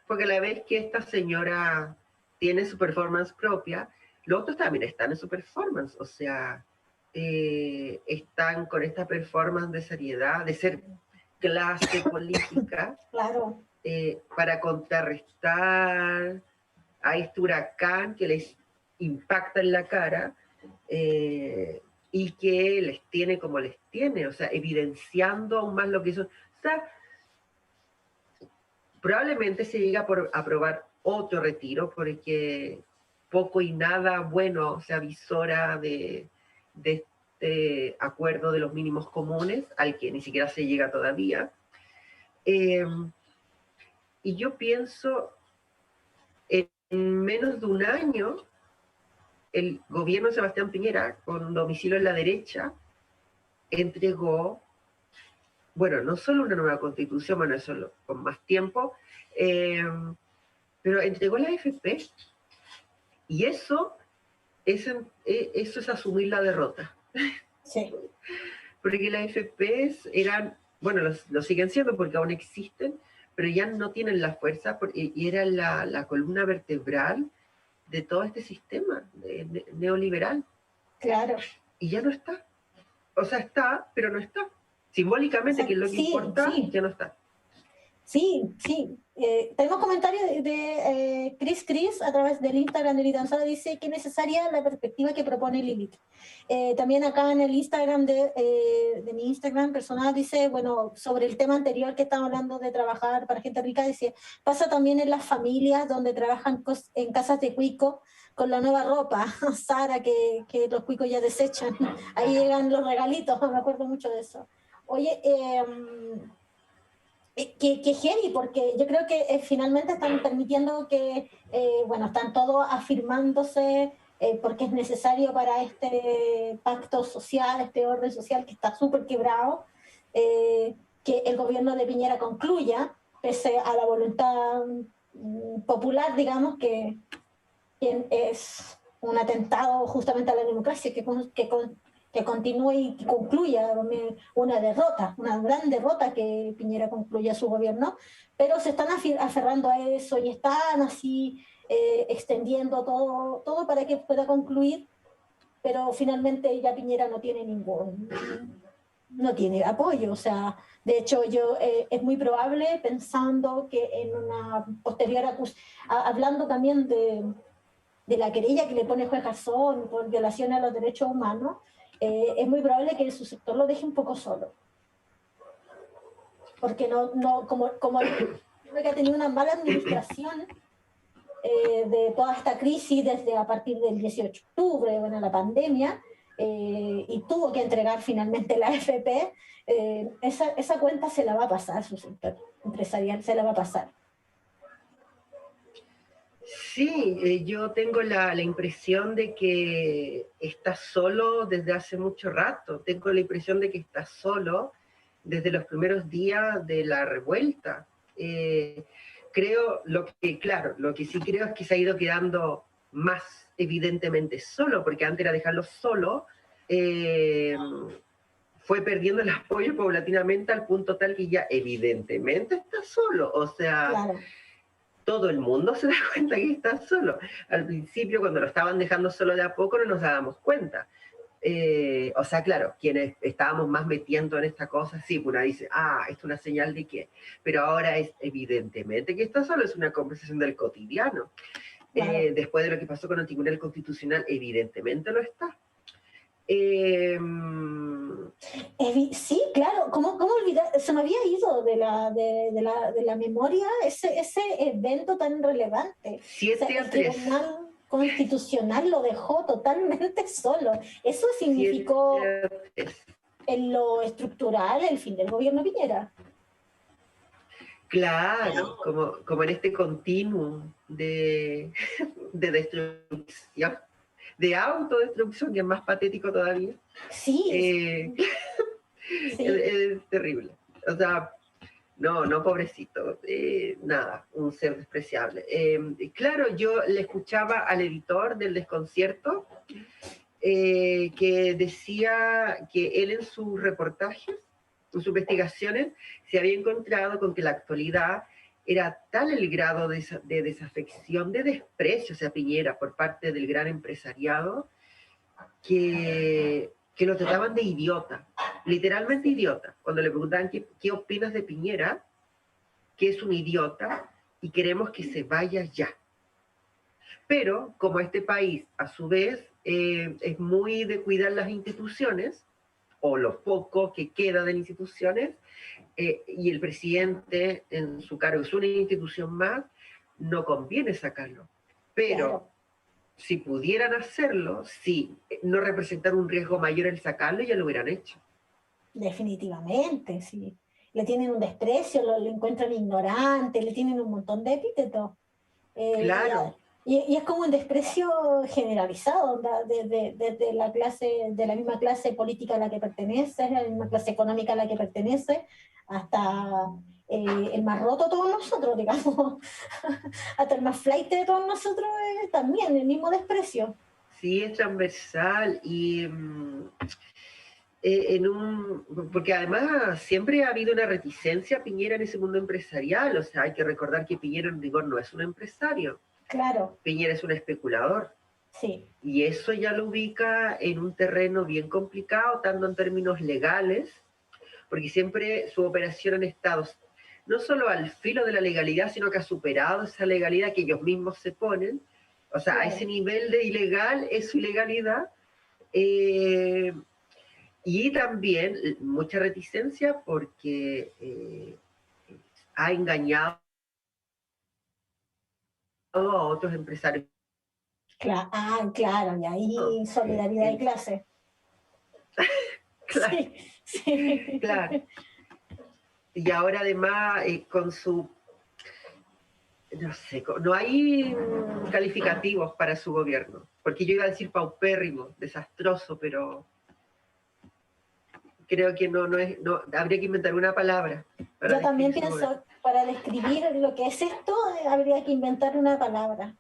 Porque a la vez que esta señora tiene su performance propia, los otros también están en su performance, o sea, están con esta performance de seriedad, de ser clase política, claro, para contrarrestar a este huracán que les impacta en la cara, y que les tiene como les tiene, o sea, evidenciando aún más lo que hizo. O sea, probablemente se llega a aprobar otro retiro, porque poco y nada bueno se avisora de este acuerdo de los mínimos comunes, al que ni siquiera se llega todavía. Y yo pienso, en menos de un año, el gobierno de Sebastián Piñera, con domicilio en la derecha, entregó, bueno, no solo una nueva constitución, bueno, eso con más tiempo, pero entregó la AFP. Y eso es asumir la derrota. sí. Porque las AFPs eran, bueno, lo siguen siendo porque aún existen, pero ya no tienen la fuerza, y era la columna vertebral de todo este sistema neoliberal. Claro. Y ya no está. O sea, está, pero no está. Simbólicamente, que es lo que importa, ya no está. Sí, sí. Tenemos comentarios de Chris a través del Instagram de Litanzola. Dice que es necesaria la perspectiva que propone Lilith. También acá en el Instagram de mi Instagram personal dice, bueno, sobre el tema anterior que estamos hablando de trabajar para gente rica, dice, pasa también en las familias donde trabajan en casas de cuico con la nueva ropa, Sara, que los cuicos ya desechan. Ahí llegan los regalitos, me acuerdo mucho de eso. Oye, que heavy, porque yo creo que finalmente están permitiendo que, bueno, están todos afirmándose, porque es necesario para este pacto social, este orden social que está súper quebrado, que el gobierno de Piñera concluya, pese a la voluntad popular, digamos, que es un atentado justamente a la democracia, que continúe y que concluya una derrota, una gran derrota, que Piñera concluya su gobierno, pero se están aferrando a eso y están así extendiendo todo para que pueda concluir, pero finalmente ya Piñera no tiene apoyo. O sea, de hecho es muy probable, pensando que en una posterior hablando también de la querella que le pone el juez Garzón por violación a los derechos humanos, es muy probable que su sector lo deje un poco solo. Porque como que ha tenido una mala administración de toda esta crisis desde a partir del 18 de octubre, bueno, la pandemia, y tuvo que entregar finalmente la AFP, esa cuenta se la va a pasar, su sector empresarial se la va a pasar. Sí, yo tengo la impresión de que está solo desde hace mucho rato. Tengo la impresión de que está solo desde los primeros días de la revuelta. Creo, lo que sí creo es que se ha ido quedando más evidentemente solo, porque antes era dejarlo solo, fue perdiendo el apoyo paulatinamente al punto tal que ya evidentemente está solo. O sea... Claro. Todo el mundo se da cuenta que está solo. Al principio, cuando lo estaban dejando solo de a poco, no nos dábamos cuenta. O sea, claro, quienes estábamos más metiendo en esta cosa, sí, una dice, esto es una señal de qué, pero ahora es evidentemente que esto solo es una conversación del cotidiano. Claro. Después de lo que pasó con el Tribunal Constitucional, evidentemente lo está. Sí, claro, ¿cómo olvidar? Se me había ido de la memoria ese evento tan relevante. O sea, 7 el a 3. Tribunal Constitucional lo dejó totalmente solo. Eso 7 significó a 3. en lo estructural el fin del gobierno Piñera. Claro, como en este continuum de destrucción, de autodestrucción, que es más patético todavía. Sí, sí. Es terrible. O sea, no, pobrecito, nada, un ser despreciable. Claro, yo le escuchaba al editor del Desconcierto que decía que él en sus reportajes, en sus investigaciones, se había encontrado con que la actualidad era tal el grado de desafección, de desprecio hacia Piñera por parte del gran empresariado, que lo trataban de idiota, literalmente idiota. Cuando le preguntaban qué opinas de Piñera, que es un idiota y queremos que se vaya ya. Pero como este país, a su vez, es muy de cuidar las instituciones, o lo poco que queda de las instituciones, y el presidente en su cargo es una institución más, no conviene sacarlo. Pero Claro. si pudieran hacerlo, si no representar un riesgo mayor el sacarlo, ya lo hubieran hecho. Definitivamente, sí. Le tienen un desprecio, lo encuentran ignorante, le tienen un montón de epítetos. Claro. Y es como un desprecio generalizado desde la clase, de la misma clase política a la que pertenece, la misma clase económica a la que pertenece, hasta el más roto de todos nosotros, digamos, hasta el más flight de todos nosotros, también el mismo desprecio. Sí, es transversal y porque además siempre ha habido una reticencia a Piñera en ese mundo empresarial, o sea, hay que recordar que Piñera en rigor no es un empresario, Claro, Piñera es un especulador, sí, y eso ya lo ubica en un terreno bien complicado, tanto en términos legales, porque siempre su operación en Estados no solo al filo de la legalidad, sino que ha superado esa legalidad que ellos mismos se ponen, o sea, a ese claro. nivel de ilegal es su ilegalidad. eh, Y también mucha reticencia porque ha engañado a otros empresarios. Claro, y ahí solidaridad de En- clase. claro, Sí, sí. claro. Y ahora además con su, no sé, no hay calificativos para su gobierno, porque yo iba a decir paupérrimo, desastroso, pero creo que no, habría que inventar una palabra para Yo también describir su gobierno. pienso, para describir lo que es esto, habría que inventar una palabra.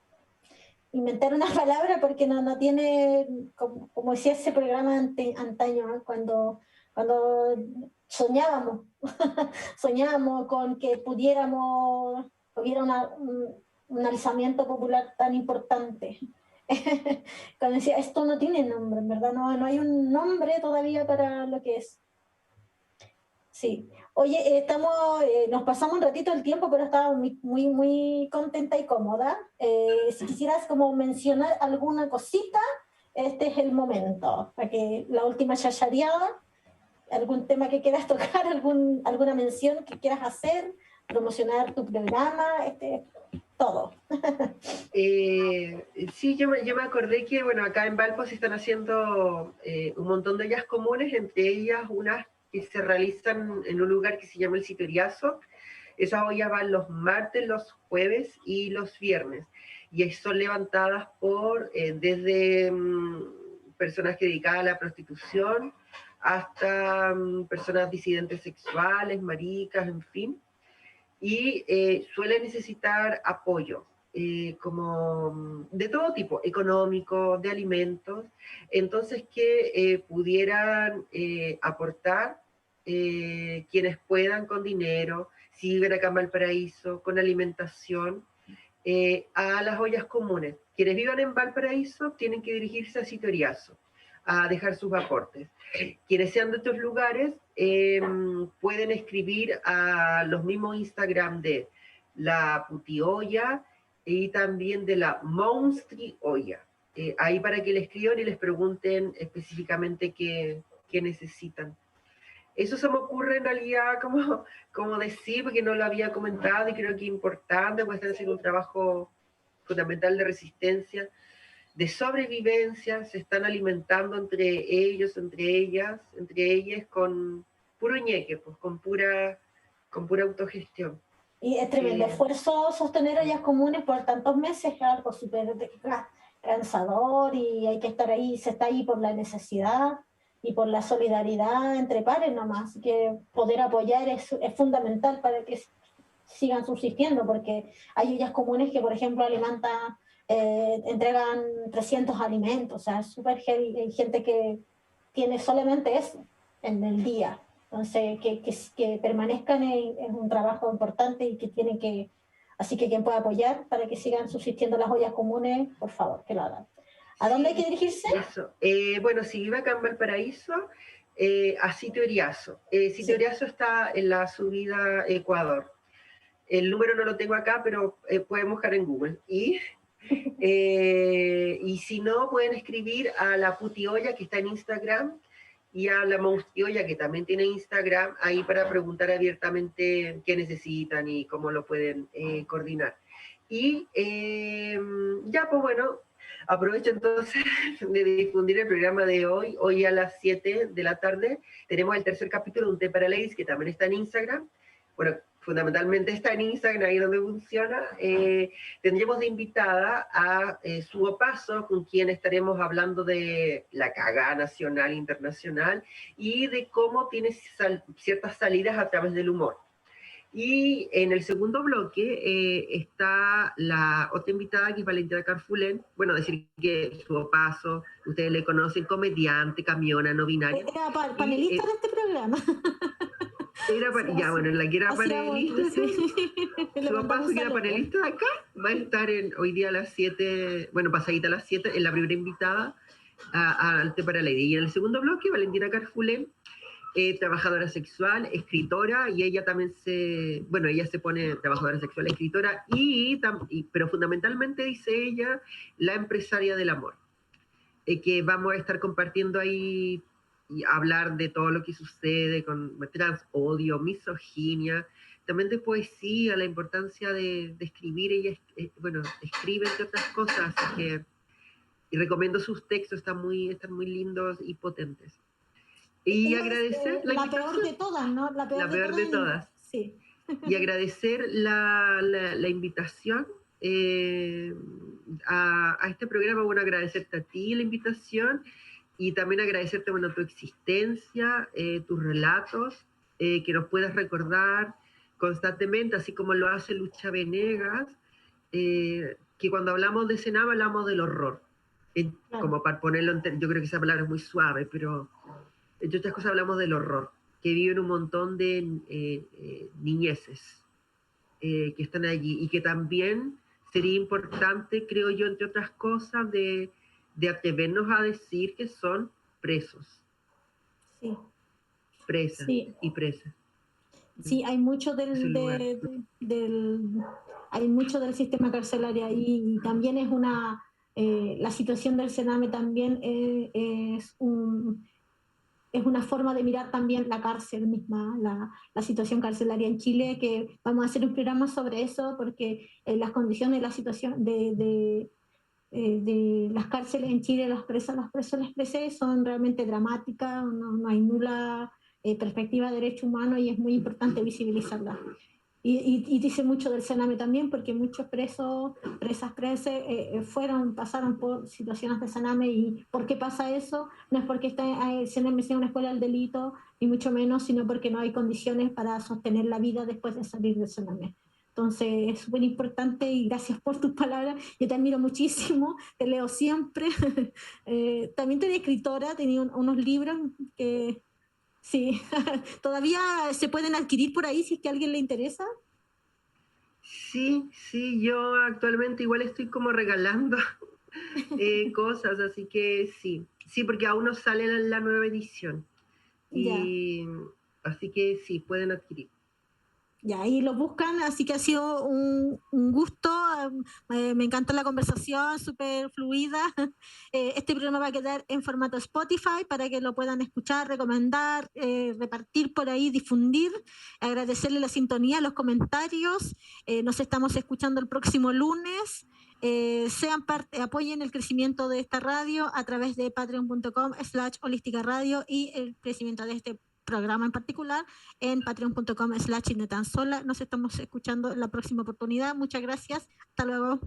Inventar una palabra porque no tiene, como decía ese programa antaño, ¿no? Cuando soñábamos, soñábamos con que hubiera un alzamiento popular tan importante. Cuando decía, esto no tiene nombre, en verdad, no hay un nombre todavía para lo que es. Sí. Oye, nos pasamos un ratito el tiempo, pero estaba muy contenta y cómoda. Si quisieras como mencionar alguna cosita, este es el momento, para que la última chachareada, algún tema que quieras tocar, alguna mención que quieras hacer, promocionar tu programa, todo. Sí, yo me acordé que, bueno, acá en Valpo se están haciendo un montón de ollas comunes, entre ellas unas que se realizan en un lugar que se llama el Citoriazo. Esas ollas van los martes, los jueves y los viernes. Y son levantadas por desde personas que dedicadas a la prostitución hasta personas disidentes sexuales, maricas, en fin. Y suele necesitar apoyo, como de todo tipo, económico, de alimentos, entonces que pudieran aportar quienes puedan con dinero, si viven acá en Valparaíso, con alimentación, a las ollas comunes. Quienes vivan en Valparaíso tienen que dirigirse a Citoriazo. a dejar sus aportes. Quienes sean de otros lugares pueden escribir a los mismos Instagram de la Putiolla y también de la Monstriolla. Ahí para que les escriban y les pregunten específicamente qué necesitan. Eso se me ocurre en realidad como decir, porque no lo había comentado y creo que es importante, pues están haciendo un trabajo fundamental de resistencia, de sobrevivencia, se están alimentando entre ellos, entre ellas con puro ñeque, pues con pura autogestión. Y es tremendo esfuerzo sostener ollas comunes por tantos meses, es algo súper cansador y hay que estar ahí, se está ahí por la necesidad y por la solidaridad entre pares nomás, que poder apoyar es fundamental para que sigan subsistiendo, porque hay ollas comunes que, por ejemplo, entregan 300 alimentos, o sea, es súper heavy, hay gente que tiene solamente eso en el día. Entonces, que permanezcan es un trabajo importante y que tienen que... Así que quien pueda apoyar para que sigan subsistiendo las ollas comunes, por favor, que lo hagan. ¿A dónde hay que dirigirse? Eso. Bueno, si vive acá en Valparaíso, a Sitio Eriazo. Sitio Eriazo está en la subida Ecuador. El número no lo tengo acá, pero pueden buscar en Google. Y si no, pueden escribir a la Putiolla, que está en Instagram, y a la Monstriolla, que también tiene Instagram, ahí para preguntar abiertamente qué necesitan y cómo lo pueden coordinar. Y ya, pues bueno, aprovecho entonces de difundir el programa de hoy. Hoy a las 7 de la tarde tenemos el tercer capítulo de Un Té para Ladies, que también está en Instagram. Bueno, fundamentalmente está en Instagram, ahí donde funciona. Tendremos de invitada a Su Opaso, con quien estaremos hablando de la cagada nacional e internacional y de cómo tiene ciertas salidas a través del humor. Y en el segundo bloque está la otra invitada, que es Valentina Carfulén. Bueno, decir que Su Opaso, ustedes le conocen, comediante, camiona, no binaria. Era panelista de este programa. Ya, bueno, la que era panelista, Su Opaso, que era panelista de acá, va a estar hoy día a las 7, bueno, pasadita a las 7, en la primera invitada al Té para Lady. Y en el segundo bloque, Valentina Carfulén, trabajadora sexual, escritora, y ella también ella se pone trabajadora sexual, escritora, pero fundamentalmente, dice ella, la empresaria del amor, que vamos a estar compartiendo ahí y hablar de todo lo que sucede con transodio, misoginia, también de poesía, la importancia de escribir. Ella, escribe entre otras cosas, así que y recomiendo sus textos, están muy lindos y potentes. Y agradecer la peor de todas, ¿no? La peor de todas. Sí. Y agradecer la invitación a este programa. Bueno, agradecerte a ti la invitación y también agradecerte, bueno, tu existencia, tus relatos, que nos puedas recordar constantemente, así como lo hace Lucha Venegas, que cuando hablamos de Sename hablamos del horror. Claro. Como para ponerlo, yo creo que esa palabra es muy suave, pero entre otras cosas hablamos del horror, que viven un montón de niñeces que están allí, y que también sería importante, creo yo, entre otras cosas, de atrevernos a decir que son presos. Sí. Presas y presas. Sí, hay mucho hay mucho del sistema carcelario ahí, y también es la situación del Sename también es una forma de mirar también la cárcel misma, la situación carcelaria en Chile, que vamos a hacer un programa sobre eso, porque las condiciones, la situación de las cárceles en Chile, los presos, las presas son realmente dramáticas, no hay nula perspectiva de derecho humano, y es muy importante visibilizarla. Y dice mucho del Sename también, porque muchos presas pasaron por situaciones de Sename. ¿Y por qué pasa eso? No es porque el Sename sea una escuela del delito, ni mucho menos, sino porque no hay condiciones para sostener la vida después de salir del Sename. Entonces es súper importante, y gracias por tus palabras. Yo te admiro muchísimo, te leo siempre. También tenía escritora, tenía unos libros que... Sí, todavía se pueden adquirir por ahí si es que a alguien le interesa. Sí, yo actualmente igual estoy como regalando cosas, así que sí, Sí, porque aún no sale la nueva edición. Y así que sí, pueden adquirir. Ya, ahí lo buscan, así que ha sido un gusto, me encantó la conversación, súper fluida. Este programa va a quedar en formato Spotify para que lo puedan escuchar, recomendar, repartir por ahí, difundir, agradecerle la sintonía, los comentarios. Nos estamos escuchando el próximo lunes. Sean parte, apoyen el crecimiento de esta radio a través de patreon.com/holística radio y el crecimiento de este programa en particular en patreon.com/Inetansola. Nos estamos escuchando en la próxima oportunidad. Muchas gracias. Hasta luego.